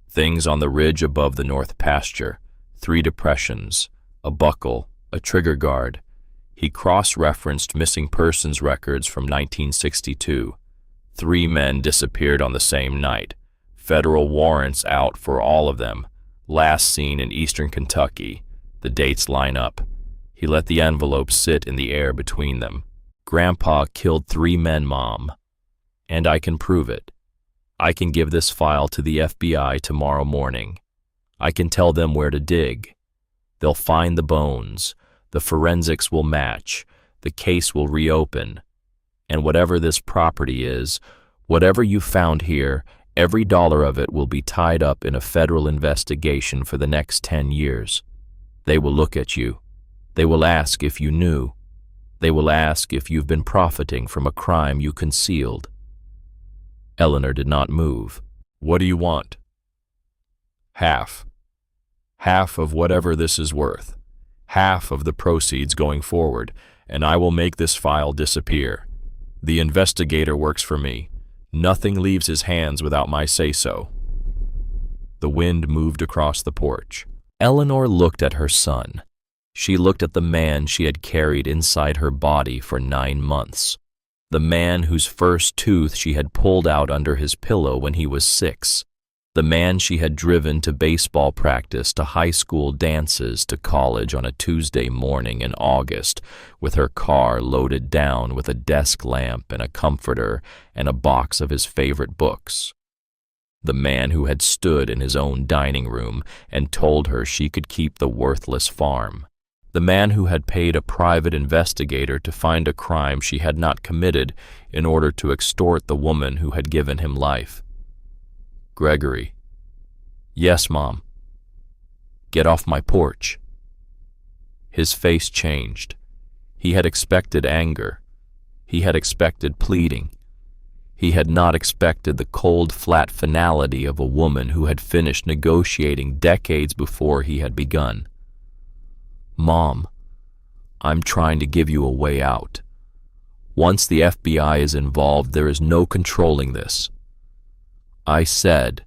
Things on the ridge above the north pasture. 3 depressions, a buckle, a trigger guard. He cross-referenced missing persons records from 1962. 3 men disappeared on the same night. Federal warrants out for all of them. Last seen in eastern Kentucky. The dates line up." He let the envelope sit in the air between them. "Grandpa killed 3 men, Mom. And I can prove it. I can give this file to the FBI tomorrow morning. I can tell them where to dig. They'll find the bones. The forensics will match. The case will reopen. And whatever this property is, whatever you found here, every dollar of it will be tied up in a federal investigation for the next 10 years. They will look at you. They will ask if you knew. They will ask if you've been profiting from a crime you concealed." Eleanor did not move. "What do you want?" "Half. Half of whatever this is worth. Half of the proceeds going forward, and I will make this file disappear. The investigator works for me. Nothing leaves his hands without my say-so." The wind moved across the porch. Eleanor looked at her son. She looked at the man she had carried inside her body for 9 months. The man whose first tooth she had pulled out under his pillow when he was 6. The man she had driven to baseball practice, to high school dances, to college on a Tuesday morning in August, with her car loaded down with a desk lamp and a comforter and a box of his favorite books. The man who had stood in his own dining room and told her she could keep the worthless farm. The man who had paid a private investigator to find a crime she had not committed in order to extort the woman who had given him life. "Gregory." "Yes, Mom." "Get off my porch." His face changed. He had expected anger. He had expected pleading. He had not expected the cold, flat finality of a woman who had finished negotiating decades before he had begun. "Mom, I'm trying to give you a way out. Once the FBI is involved, there is no controlling this." "I said,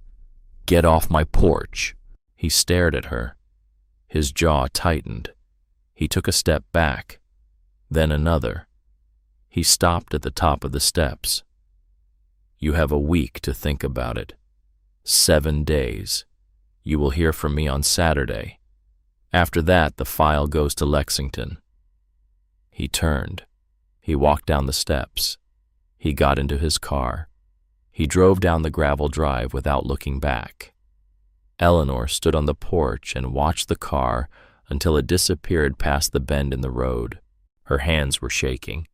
get off my porch." He stared at her. His jaw tightened. He took a step back, then another. He stopped at the top of the steps. "You have a week to think about it. 7 days. You will hear from me on Saturday. After that, the file goes to Lexington." He turned. He walked down the steps. He got into his car. He drove down the gravel drive without looking back. Eleanor stood on the porch and watched the car until it disappeared past the bend in the road. Her hands were shaking.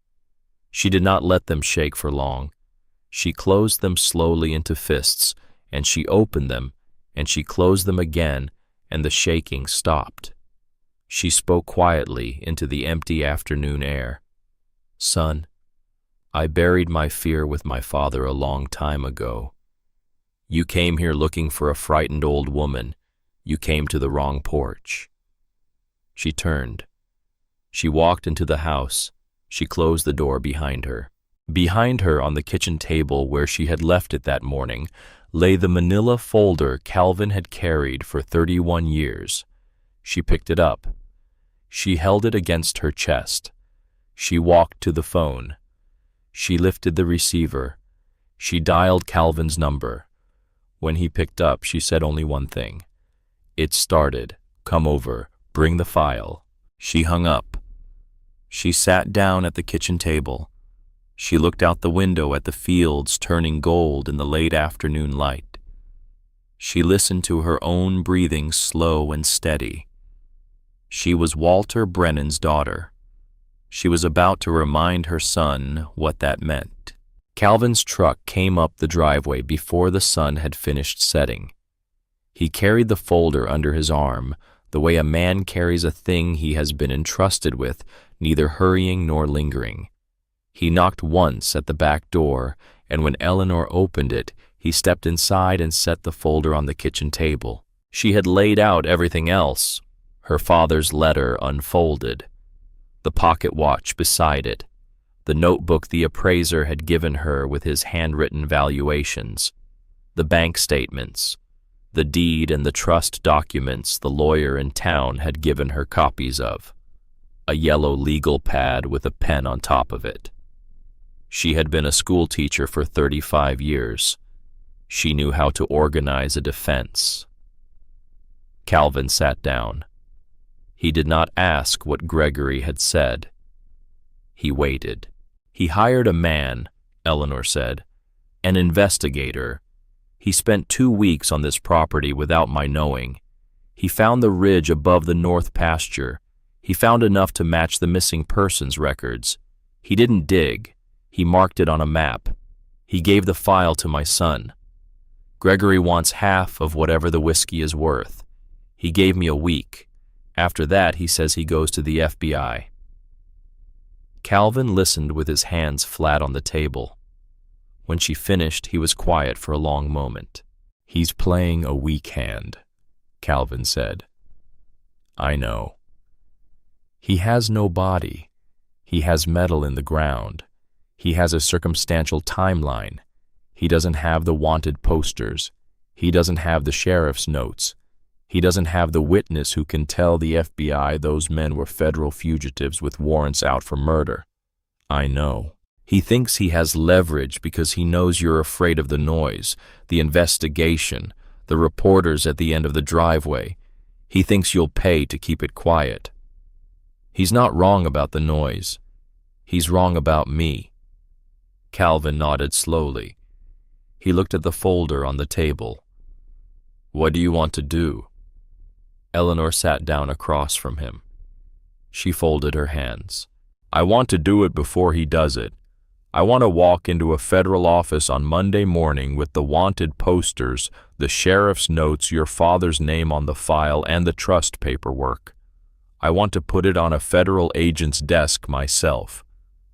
She did not let them shake for long. She closed them slowly into fists, and she opened them, and she closed them again, and the shaking stopped. She spoke quietly into the empty afternoon air. "Son, I buried my fear with my father a long time ago. You came here looking for a frightened old woman. You came to the wrong porch." She turned. She walked into the house. She closed the door behind her. Behind her, on the kitchen table where she had left it that morning, lay the manila folder Calvin had carried for 31 years. She picked it up. She held it against her chest. She walked to the phone. She lifted the receiver. She dialed Calvin's number. When he picked up, she said only one thing. "It started. Come over. Bring the file." She hung up. She sat down at the kitchen table. She looked out the window at the fields turning gold in the late afternoon light. She listened to her own breathing slow and steady. She was Walter Brennan's daughter. She was about to remind her son what that meant. Calvin's truck came up the driveway before the sun had finished setting. He carried the folder under his arm, the way a man carries a thing he has been entrusted with, neither hurrying nor lingering. He knocked once at the back door, and when Eleanor opened it, he stepped inside and set the folder on the kitchen table. She had laid out everything else, her father's letter unfolded, the pocket watch beside it, the notebook the appraiser had given her with his handwritten valuations, the bank statements, the deed and the trust documents the lawyer in town had given her copies of, a yellow legal pad with a pen on top of it. She had been a schoolteacher for 35 years. She knew how to organize a defense. Calvin sat down. He did not ask what Gregory had said. He waited. He hired a man, Eleanor said, an investigator. He spent 2 weeks on this property without my knowing. He found the ridge above the north pasture. He found enough to match the missing persons records. He didn't dig. He marked it on a map. He gave the file to my son. Gregory wants half of whatever the whiskey is worth. He gave me a week. After that, he says he goes to the FBI. Calvin listened with his hands flat on the table. When she finished, he was quiet for a long moment. "He's playing a weak hand," Calvin said. "I know. He has no body. He has metal in the ground. He has a circumstantial timeline. He doesn't have the wanted posters. He doesn't have the sheriff's notes. He doesn't have the witness who can tell the FBI those men were federal fugitives with warrants out for murder. I know. He thinks he has leverage because he knows you're afraid of the noise, the investigation, the reporters at the end of the driveway. He thinks you'll pay to keep it quiet. He's not wrong about the noise. He's wrong about me." Calvin nodded slowly. He looked at the folder on the table. "What do you want to do?" Eleanor sat down across from him. She folded her hands. "I want to do it before he does it. I want to walk into a federal office on Monday morning with the wanted posters, the sheriff's notes, your father's name on the file, and the trust paperwork. I want to put it on a federal agent's desk myself.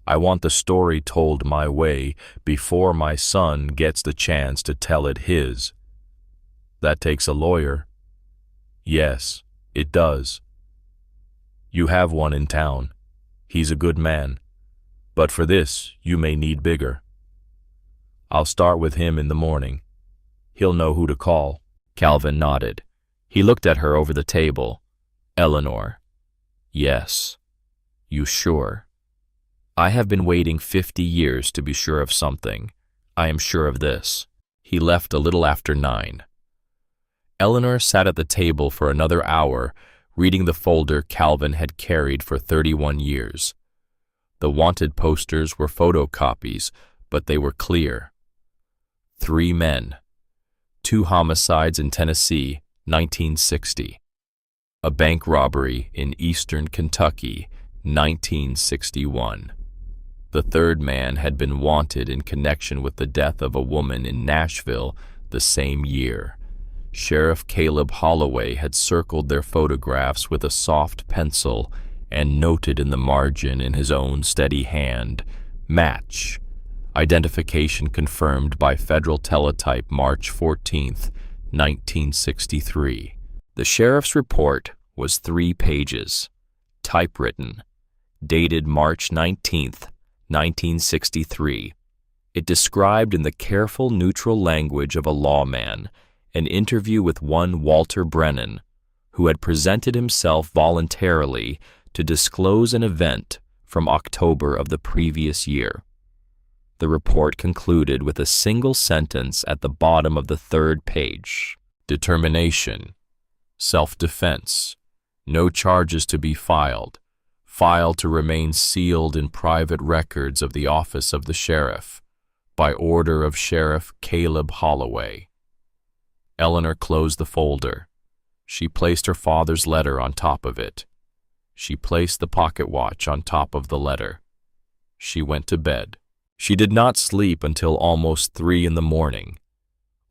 I want the story told my way before my son gets the chance to tell it his. That takes a lawyer." "Yes, it does. You have one in town. He's a good man. But for this, you may need bigger. I'll start with him in the morning. He'll know who to call." Calvin nodded. He looked at her over the table. "Eleanor." "Yes. You sure?" "I have been waiting 50 years to be sure of something. I am sure of this." He left a little after 9. Eleanor sat at the table for another hour, reading the folder Calvin had carried for 31 years. The wanted posters were photocopies, but they were clear. 3 men. 2 homicides in Tennessee, 1960. A bank robbery in eastern Kentucky, 1961. The 3rd man had been wanted in connection with the death of a woman in Nashville the same year. Sheriff Caleb Holloway had circled their photographs with a soft pencil and noted in the margin in his own steady hand, "Match. Identification confirmed by federal teletype March 14th, 1963. The sheriff's report was 3 pages, typewritten, dated March 19th, 1963. It described in the careful, neutral language of a lawman an interview with one Walter Brennan, who had presented himself voluntarily to disclose an event from October of the previous year. The report concluded with a single sentence at the bottom of the 3rd page. "Determination. Self-defense. No charges to be filed. file to remain sealed in private records of the office of the sheriff, by order of Sheriff Caleb Holloway. Eleanor closed the folder. She placed her father's letter on top of it. She placed the pocket watch on top of the letter. She went to bed. She did not sleep until almost 3 in the morning.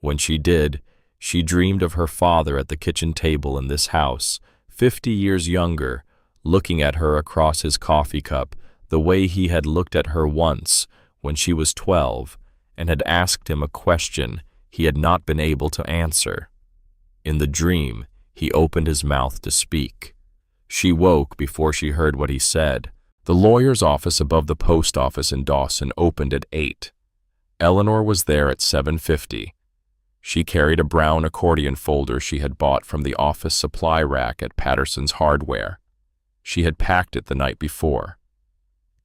When she did, she dreamed of her father at the kitchen table in this house, 50 years younger, looking at her across his coffee cup the way he had looked at her once when she was 12 and had asked him a question he had not been able to answer. In the dream, he opened his mouth to speak. She woke before she heard what he said. The lawyer's office above the post office in Dawson opened at 8. Eleanor was there at 7:50. She carried a brown accordion folder she had bought from the office supply rack at Patterson's Hardware. She had packed it the night before.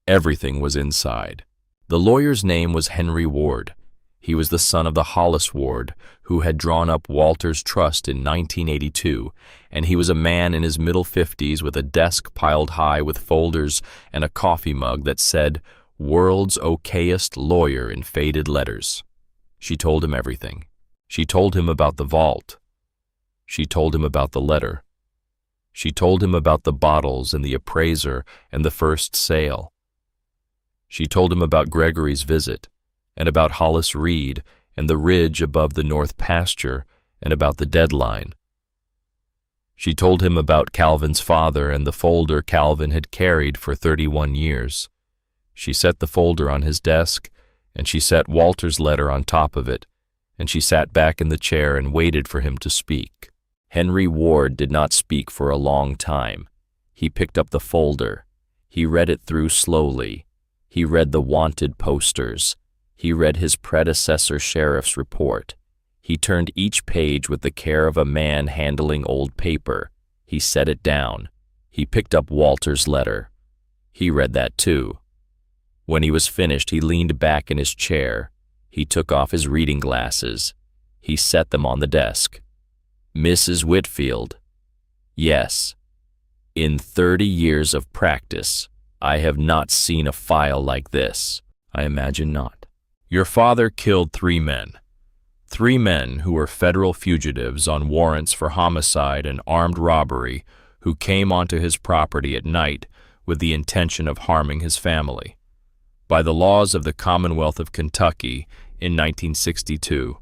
Everything was inside. The lawyer's name was Henry Ward. He was the son of the Hollis Ward, who had drawn up Walter's Trust in 1982, and he was a man in his middle 50s with a desk piled high with folders and a coffee mug that said, "World's Okayest Lawyer" in faded letters. She told him everything. She told him about the vault. She told him about the letter. She told him about the bottles and the appraiser and the first sale. She told him about Gregory's visit, and about Hollis Reed and the ridge above the north pasture, and about the deadline. She told him about Calvin's father and the folder Calvin had carried for 31 years. She set the folder on his desk, and she set Walter's letter on top of it, and she sat back in the chair and waited for him to speak. Henry Ward did not speak for a long time. He picked up the folder. He read it through slowly. He read the wanted posters. He read his predecessor sheriff's report. He turned each page with the care of a man handling old paper. He set it down. He picked up Walter's letter. He read that too. When he was finished, he leaned back in his chair. He took off his reading glasses. He set them on the desk. "Mrs. Whitfield, yes, in 30 years of practice, I have not seen a file like this. I imagine not. Your father killed 3 men. 3 men who were federal fugitives on warrants for homicide and armed robbery who came onto his property at night with the intention of harming his family. By the laws of the Commonwealth of Kentucky in 1962,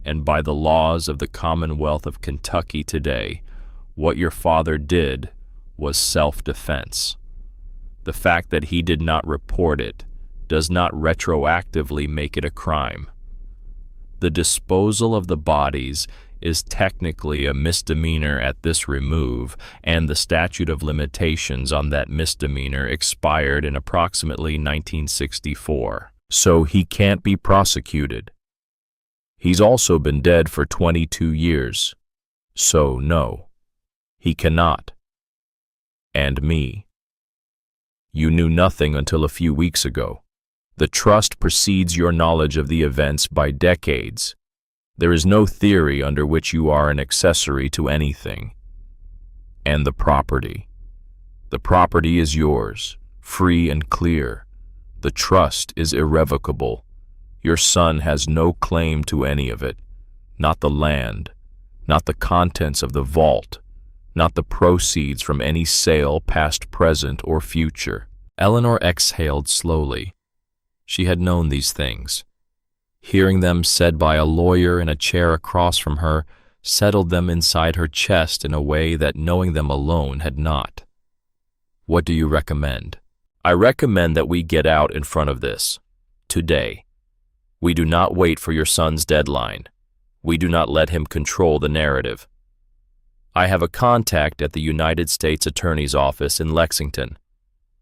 and by the laws of the Commonwealth of Kentucky today, what your father did was self-defense. The fact that he did not report it does not retroactively make it a crime. The disposal of the bodies is technically a misdemeanor at this remove, and the statute of limitations on that misdemeanor expired in approximately 1964. So he can't be prosecuted. He's also been dead for 22 years. So no, he cannot. And me. You knew nothing until a few weeks ago. The trust precedes your knowledge of the events by decades. There is no theory under which you are an accessory to anything. And the property. The property is yours, free and clear. The trust is irrevocable. Your son has no claim to any of it. Not the land, not the contents of the vault, not the proceeds from any sale past, present, or future. Eleanor exhaled slowly. She had known these things. Hearing them said by a lawyer in a chair across from her settled them inside her chest in a way that knowing them alone had not. What do you recommend? I recommend that we get out in front of this. Today. We do not wait for your son's deadline. We do not let him control the narrative. I have a contact at the United States Attorney's Office in Lexington.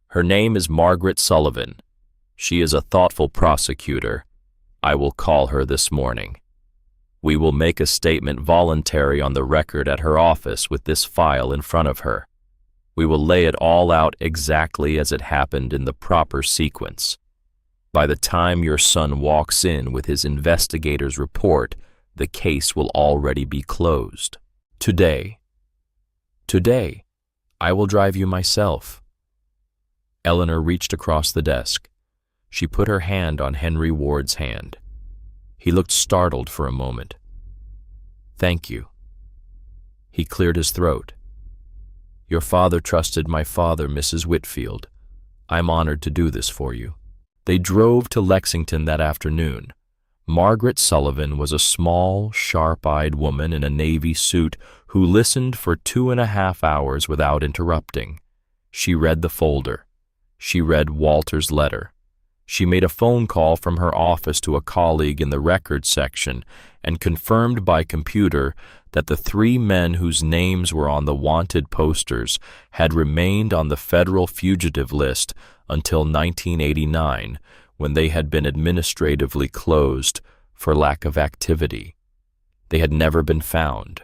Her name is Margaret Sullivan. She is a thoughtful prosecutor. I will call her this morning. We will make a statement voluntary on the record at her office with this file in front of her. We will lay it all out exactly as it happened in the proper sequence. By the time your son walks in with his investigator's report, the case will already be closed. Today, I will drive you myself. Eleanor reached across the desk. She put her hand on Henry Ward's hand. He looked startled for a moment. "Thank you." He cleared his throat. "Your father trusted my father, Mrs. Whitfield. I'm honored to do this for you." They drove to Lexington that afternoon. Margaret Sullivan was a small, sharp-eyed woman in a navy suit who listened for 2.5 hours without interrupting. She read the folder. She read Walter's letter. She made a phone call from her office to a colleague in the records section and confirmed by computer that the 3 men whose names were on the wanted posters had remained on the federal fugitive list until 1989, when they had been administratively closed for lack of activity. They had never been found.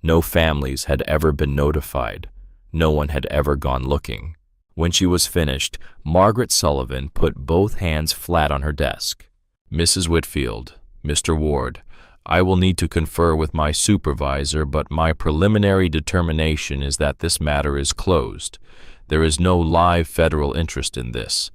No families had ever been notified. No one had ever gone looking. When she was finished, Margaret Sullivan put both hands flat on her desk. "Mrs. Whitfield, Mr. Ward, I will need to confer with my supervisor, but my preliminary determination is that this matter is closed. There is no live federal interest in this.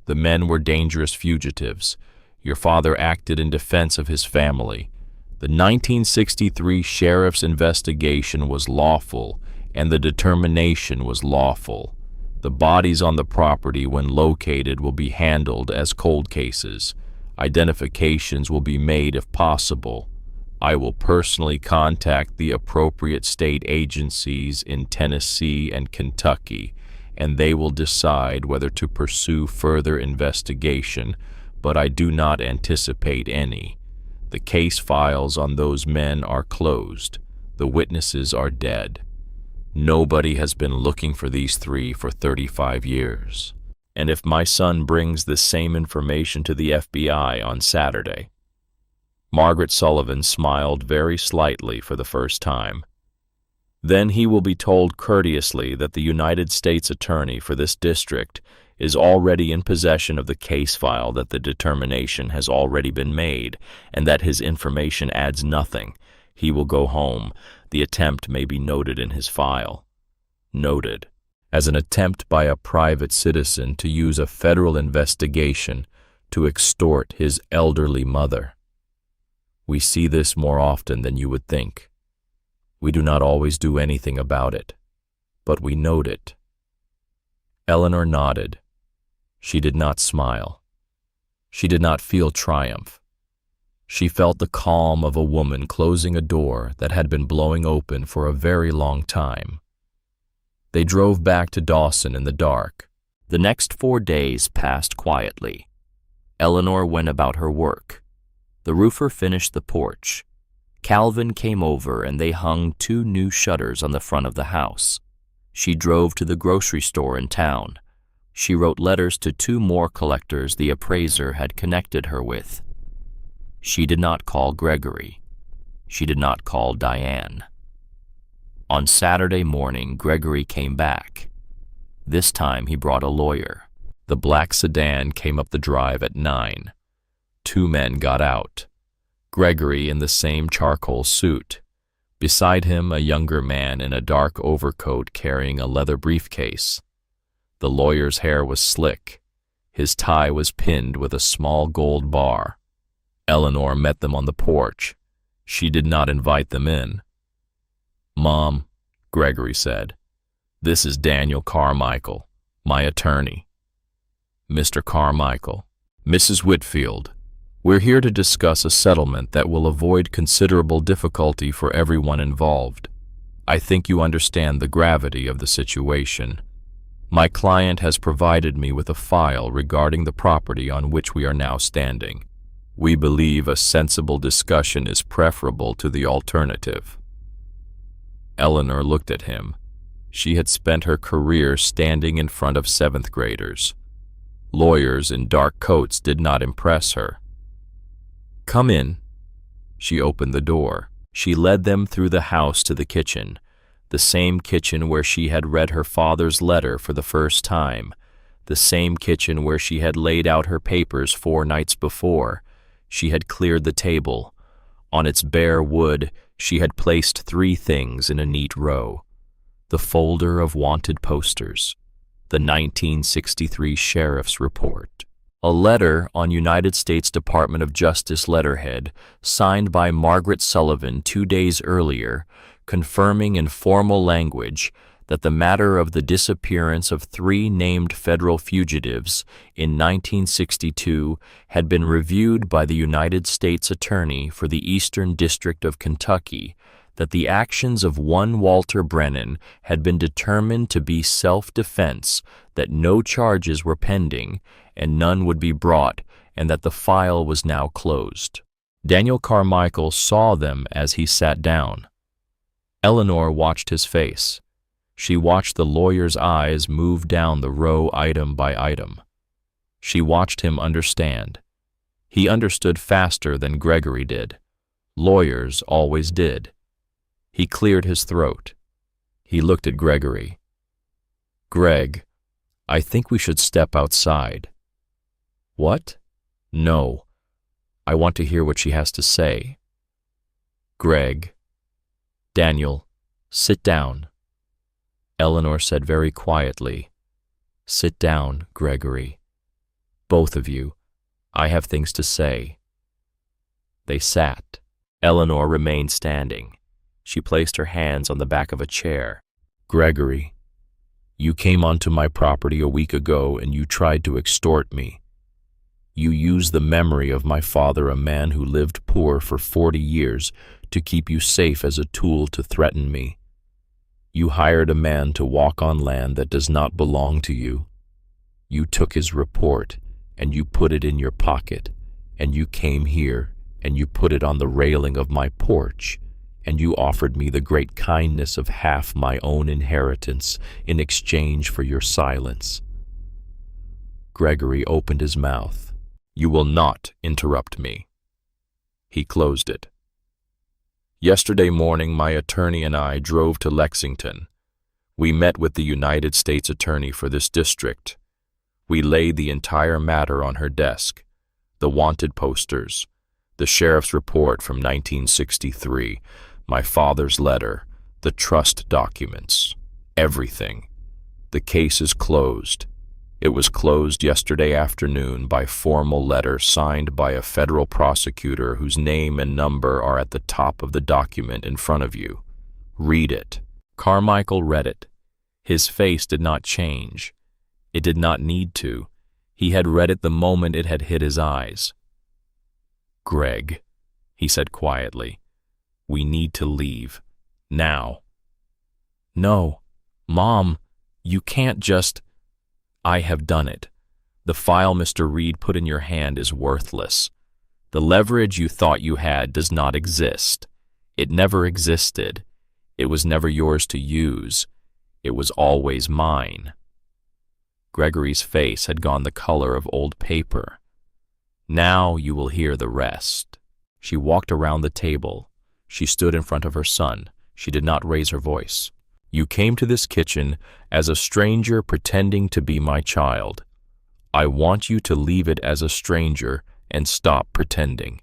The men were dangerous fugitives. Your father acted in defense of his family. The 1963 sheriff's investigation was lawful, and the determination was lawful. The bodies on the property, when located, will be handled as cold cases. Identifications will be made if possible. I will personally contact the appropriate state agencies in Tennessee and Kentucky, and they will decide whether to pursue further investigation, but I do not anticipate any. The case files on those men are closed. The witnesses are dead. Nobody has been looking for these 3 for 35 years. And if my son brings this same information to the FBI on Saturday—" Margaret Sullivan smiled very slightly for the first time. "Then he will be told courteously that the United States Attorney for this district is already in possession of the case file, that the determination has already been made, and that his information adds nothing. He will go home. The attempt may be noted in his file." Noted. As an attempt by a private citizen to use a federal investigation to extort his elderly mother. We see this more often than you would think. We do not always do anything about it, but we note it. Eleanor nodded. She did not smile. She did not feel triumph. She felt the calm of a woman closing a door that had been blowing open for a very long time. They drove back to Dawson in the dark. The next 4 days passed quietly. Eleanor went about her work. The roofer finished the porch. Calvin came over and they hung 2 new shutters on the front of the house. She drove to the grocery store in town. She wrote letters to 2 more collectors the appraiser had connected her with. She did not call Gregory. She did not call Diane. On Saturday morning, Gregory came back. This time he brought a lawyer. The black sedan came up the drive at 9. 2 men got out. Gregory in the same charcoal suit. Beside him, a younger man in a dark overcoat carrying a leather briefcase. The lawyer's hair was slick. His tie was pinned with a small gold bar. Eleanor met them on the porch. She did not invite them in. "Mom," Gregory said, "this is Daniel Carmichael, my attorney." "Mr. Carmichael." "Mrs. Whitfield, we're here to discuss a settlement that will avoid considerable difficulty for everyone involved. I think you understand the gravity of the situation. My client has provided me with a file regarding the property on which we are now standing. We believe a sensible discussion is preferable to the alternative." Eleanor looked at him. She had spent her career standing in front of 7th graders. Lawyers in dark coats did not impress her. "Come in." She opened the door. She led them through the house to the kitchen, the same kitchen where she had read her father's letter for the first time, the same kitchen where she had laid out her papers 4 nights before. She had cleared the table. On its bare wood, she had placed 3 things in a neat row: the folder of wanted posters, the 1963 Sheriff's Report. A letter on United States Department of Justice letterhead, signed by Margaret Sullivan 2 days earlier, confirming in formal language that the matter of the disappearance of 3 named federal fugitives in 1962 had been reviewed by the United States Attorney for the Eastern District of Kentucky, that the actions of one Walter Brennan had been determined to be self-defense, that no charges were pending, and none would be brought, and that the file was now closed. Daniel Carmichael saw them as he sat down. Eleanor watched his face. She watched the lawyer's eyes move down the row item by item. She watched him understand. He understood faster than Gregory did. Lawyers always did. He cleared his throat. He looked at Gregory. "Greg, I think we should step outside." "What?" "No. I want to hear what she has to say." "Greg." "Daniel, sit down." Eleanor said very quietly, "Sit down, Gregory. Both of you. I have things to say." They sat. Eleanor remained standing. She placed her hands on the back of a chair. "Gregory, you came onto my property a week ago and you tried to extort me. You used the memory of my father, a man who lived poor for 40 years, to keep you safe as a tool to threaten me. You hired a man to walk on land that does not belong to you. You took his report and you put it in your pocket, and you came here and you put it on the railing of my porch, and you offered me the great kindness of half my own inheritance in exchange for your silence." Gregory opened his mouth. "You will not interrupt me." He closed it. "Yesterday morning, my attorney and I drove to Lexington. We met with the United States Attorney for this district. We laid the entire matter on her desk, the wanted posters, the sheriff's report from 1963, my father's letter, the trust documents, everything. The case is closed. It was closed yesterday afternoon by formal letter signed by a federal prosecutor whose name and number are at the top of the document in front of you. Read it." Carmichael read it. His face did not change. It did not need to. He had read it the moment it had hit his eyes. "Greg," he said quietly, "we need to leave. Now." "No, Mom, you can't just—" "I have done it. The file Mr. Reed put in your hand is worthless. The leverage you thought you had does not exist. It never existed. It was never yours to use. It was always mine." Gregory's face had gone the color of old paper. "Now you will hear the rest." She walked around the table. She stood in front of her son. She did not raise her voice. "You came to this kitchen as a stranger pretending to be my child. I want you to leave it as a stranger and stop pretending.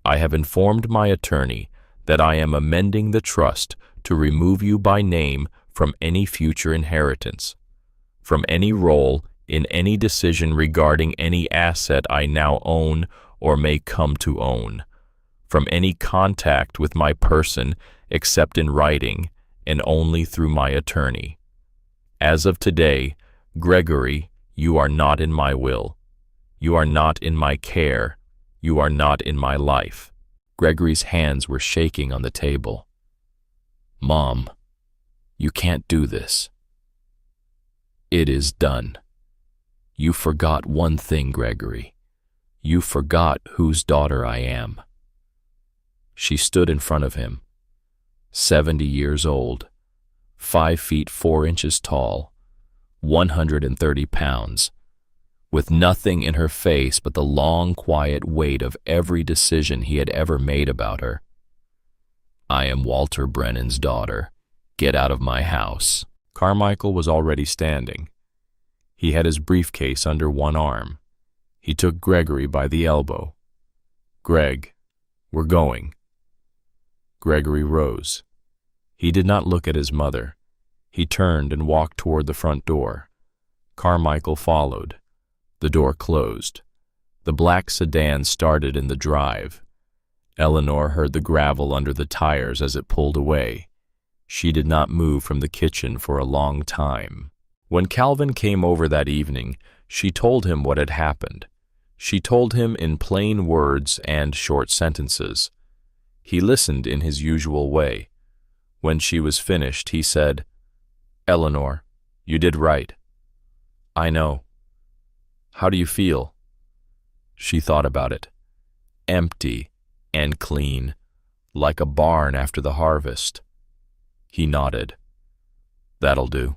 I have informed my attorney that I am amending the trust to remove you by name from any future inheritance, from any role in any decision regarding any asset I now own or may come to own, from any contact with my person except in writing and only through my attorney. As of today, Gregory, you are not in my will. You are not in my care. You are not in my life." Gregory's hands were shaking on the table. "Mom, you can't do this." "It is done. You forgot one thing, Gregory. You forgot whose daughter I am." She stood in front of him, 70 years old, 5 feet 4 inches tall, 130 pounds, with nothing in her face but the long, quiet weight of every decision he had ever made about her. "I am Walter Brennan's daughter. Get out of my house." Carmichael was already standing. He had his briefcase under one arm. He took Gregory by the elbow. "Greg, we're going." Gregory rose. He did not look at his mother. He turned and walked toward the front door. Carmichael followed. The door closed. The black sedan started in the drive. Eleanor heard the gravel under the tires as it pulled away. She did not move from the kitchen for a long time. When Calvin came over that evening, she told him what had happened. She told him in plain words and short sentences. He listened in his usual way. When she was finished, he said, "Eleanor, you did right." "I know. How do you feel?" She thought about it. Empty and clean, like a barn after the harvest. He nodded. "That'll do."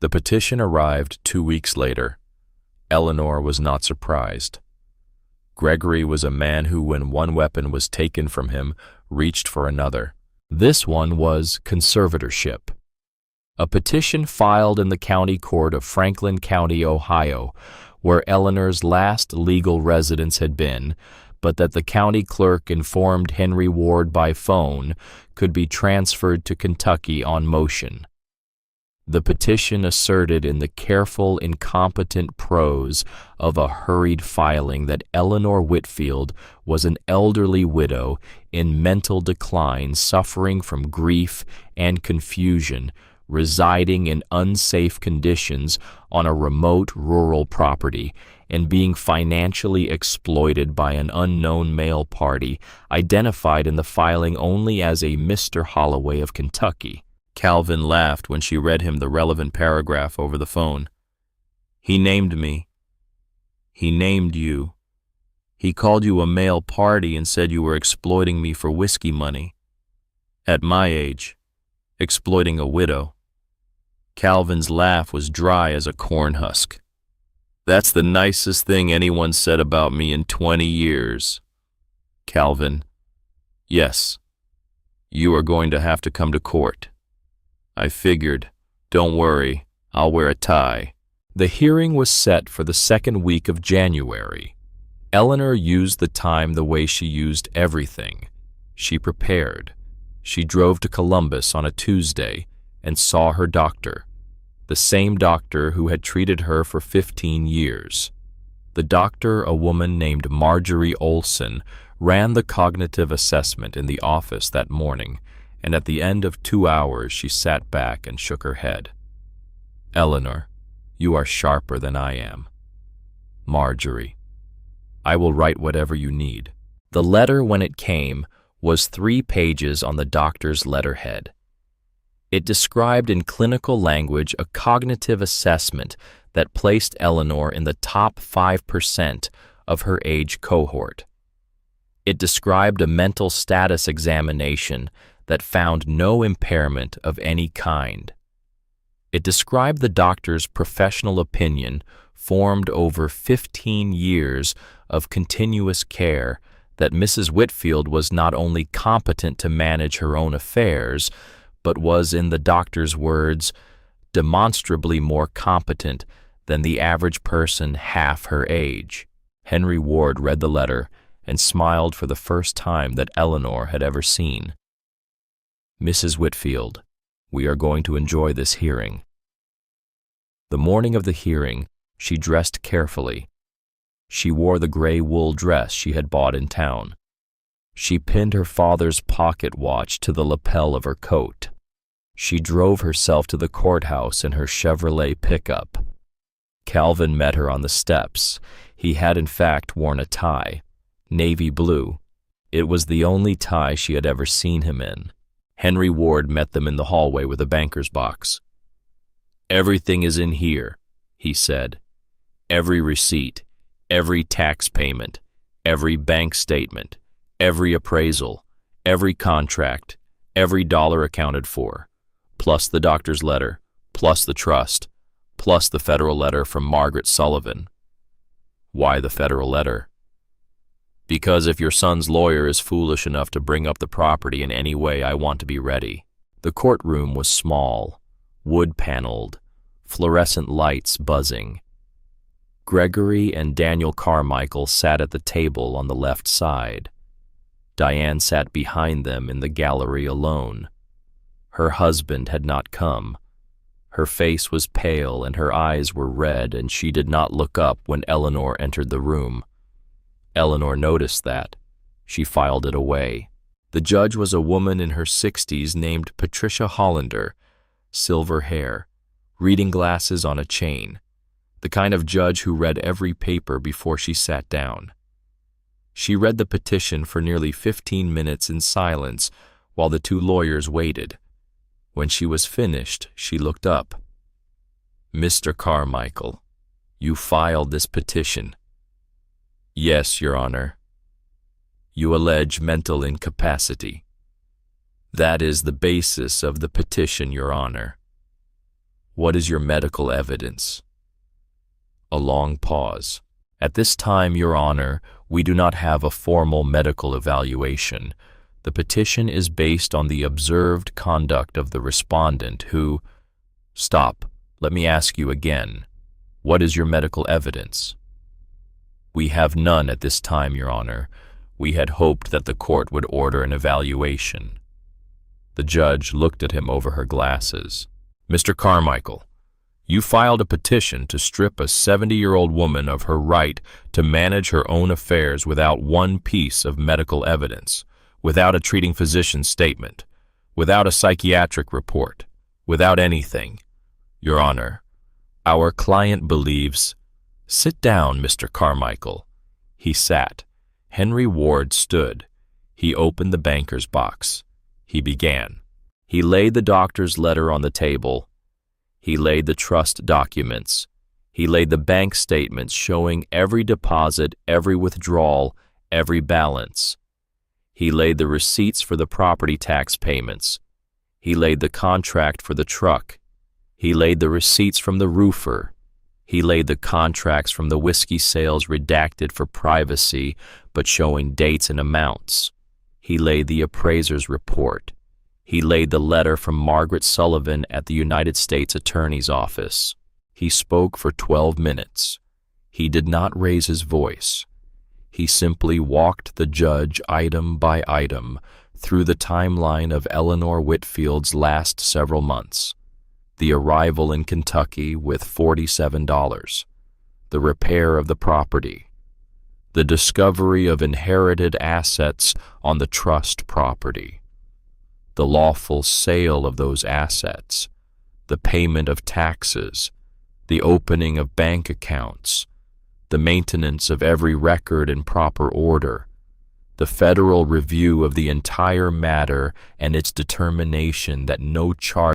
The petition arrived 2 weeks later. Eleanor was not surprised. Gregory was a man who, when one weapon was taken from him, reached for another. This one was conservatorship. A petition filed in the county court of Franklin County, Ohio, where Eleanor's last legal residence had been, but that the county clerk informed Henry Ward by phone could be transferred to Kentucky on motion. The petition asserted in the careful, incompetent prose of a hurried filing that Eleanor Whitfield was an elderly widow in mental decline, suffering from grief and confusion, residing in unsafe conditions on a remote rural property, and being financially exploited by an unknown male party, identified in the filing only as a Mr. Holloway of Kentucky. Calvin laughed when she read him the relevant paragraph over the phone. "He named me. He named you. He called you a male party and said you were exploiting me for whiskey money. At my age, exploiting a widow." Calvin's laugh was dry as a corn husk. "That's the nicest thing anyone said about me in 20 years. Calvin, yes, you are going to have to come to court. I figured, don't worry, I'll wear a tie." The hearing was set for the second week of January. Eleanor used the time the way she used everything. She prepared. She drove to Columbus on a Tuesday and saw her doctor, the same doctor who had treated her for 15 years. The doctor, a woman named Marjorie Olson, ran the cognitive assessment in the office that morning, and at the end of 2 hours she sat back and shook her head. "Eleanor, you are sharper than I am." "Marjorie, I will write whatever you need." The letter, when it came, was 3 pages on the doctor's letterhead. It described in clinical language a cognitive assessment that placed Eleanor in the top 5% of her age cohort. It described a mental status examination that found no impairment of any kind. It described the doctor's professional opinion, formed over 15 years of continuous care, that Mrs. Whitfield was not only competent to manage her own affairs, but was, in the doctor's words, demonstrably more competent than the average person half her age. Henry Ward read the letter and smiled for the first time that Eleanor had ever seen. "Mrs. Whitfield, we are going to enjoy this hearing." The morning of the hearing, she dressed carefully. She wore the gray wool dress she had bought in town. She pinned her father's pocket watch to the lapel of her coat. She drove herself to the courthouse in her Chevrolet pickup. Calvin met her on the steps. He had in fact worn a tie, navy blue. It was the only tie she had ever seen him in. Henry Ward met them in the hallway with a banker's box. "Everything is in here," he said. "Every receipt, every tax payment, every bank statement, every appraisal, every contract, every dollar accounted for, plus the doctor's letter, plus the trust, plus the federal letter from Margaret Sullivan." "Why the federal letter?" "Because if your son's lawyer is foolish enough to bring up the property in any way, I want to be ready." The courtroom was small, wood-paneled, fluorescent lights buzzing. Gregory and Daniel Carmichael sat at the table on the left side. Diane sat behind them in the gallery alone. Her husband had not come. Her face was pale and her eyes were red, and she did not look up when Eleanor entered the room. Eleanor noticed that. She filed it away. The judge was a woman in her 60s named Patricia Hollander, silver hair, reading glasses on a chain, the kind of judge who read every paper before she sat down. She read the petition for nearly 15 minutes in silence while the two lawyers waited. When she was finished, she looked up. "Mr. Carmichael, you filed this petition." "Yes, Your Honor." "You allege mental incapacity." "That is the basis of the petition, Your Honor." "What is your medical evidence?" A long pause. "At this time, Your Honor, we do not have a formal medical evaluation. The petition is based on the observed conduct of the respondent who—" "Stop. Let me ask you again. What is your medical evidence?" "We have none at this time, Your Honor. We had hoped that the court would order an evaluation." The judge looked at him over her glasses. "Mr. Carmichael, you filed a petition to strip a 70-year-old woman of her right to manage her own affairs without one piece of medical evidence, without a treating physician's statement, without a psychiatric report, without anything. Your Honor, our client believes—" "Sit down, Mr. Carmichael." He sat. Henry Ward stood. He opened the banker's box. He began. He laid the doctor's letter on the table. He laid the trust documents. He laid the bank statements showing every deposit, every withdrawal, every balance. He laid the receipts for the property tax payments. He laid the contract for the truck. He laid the receipts from the roofer. He laid the contracts from the whiskey sales redacted for privacy, but showing dates and amounts. He laid the appraiser's report. He laid the letter from Margaret Sullivan at the United States Attorney's Office. He spoke for 12 minutes. He did not raise his voice. He simply walked the judge item by item through the timeline of Eleanor Whitfield's last several months. The arrival in Kentucky with $47, the repair of the property, the discovery of inherited assets on the trust property, the lawful sale of those assets, the payment of taxes, the opening of bank accounts, the maintenance of every record in proper order, the federal review of the entire matter and its determination that no charge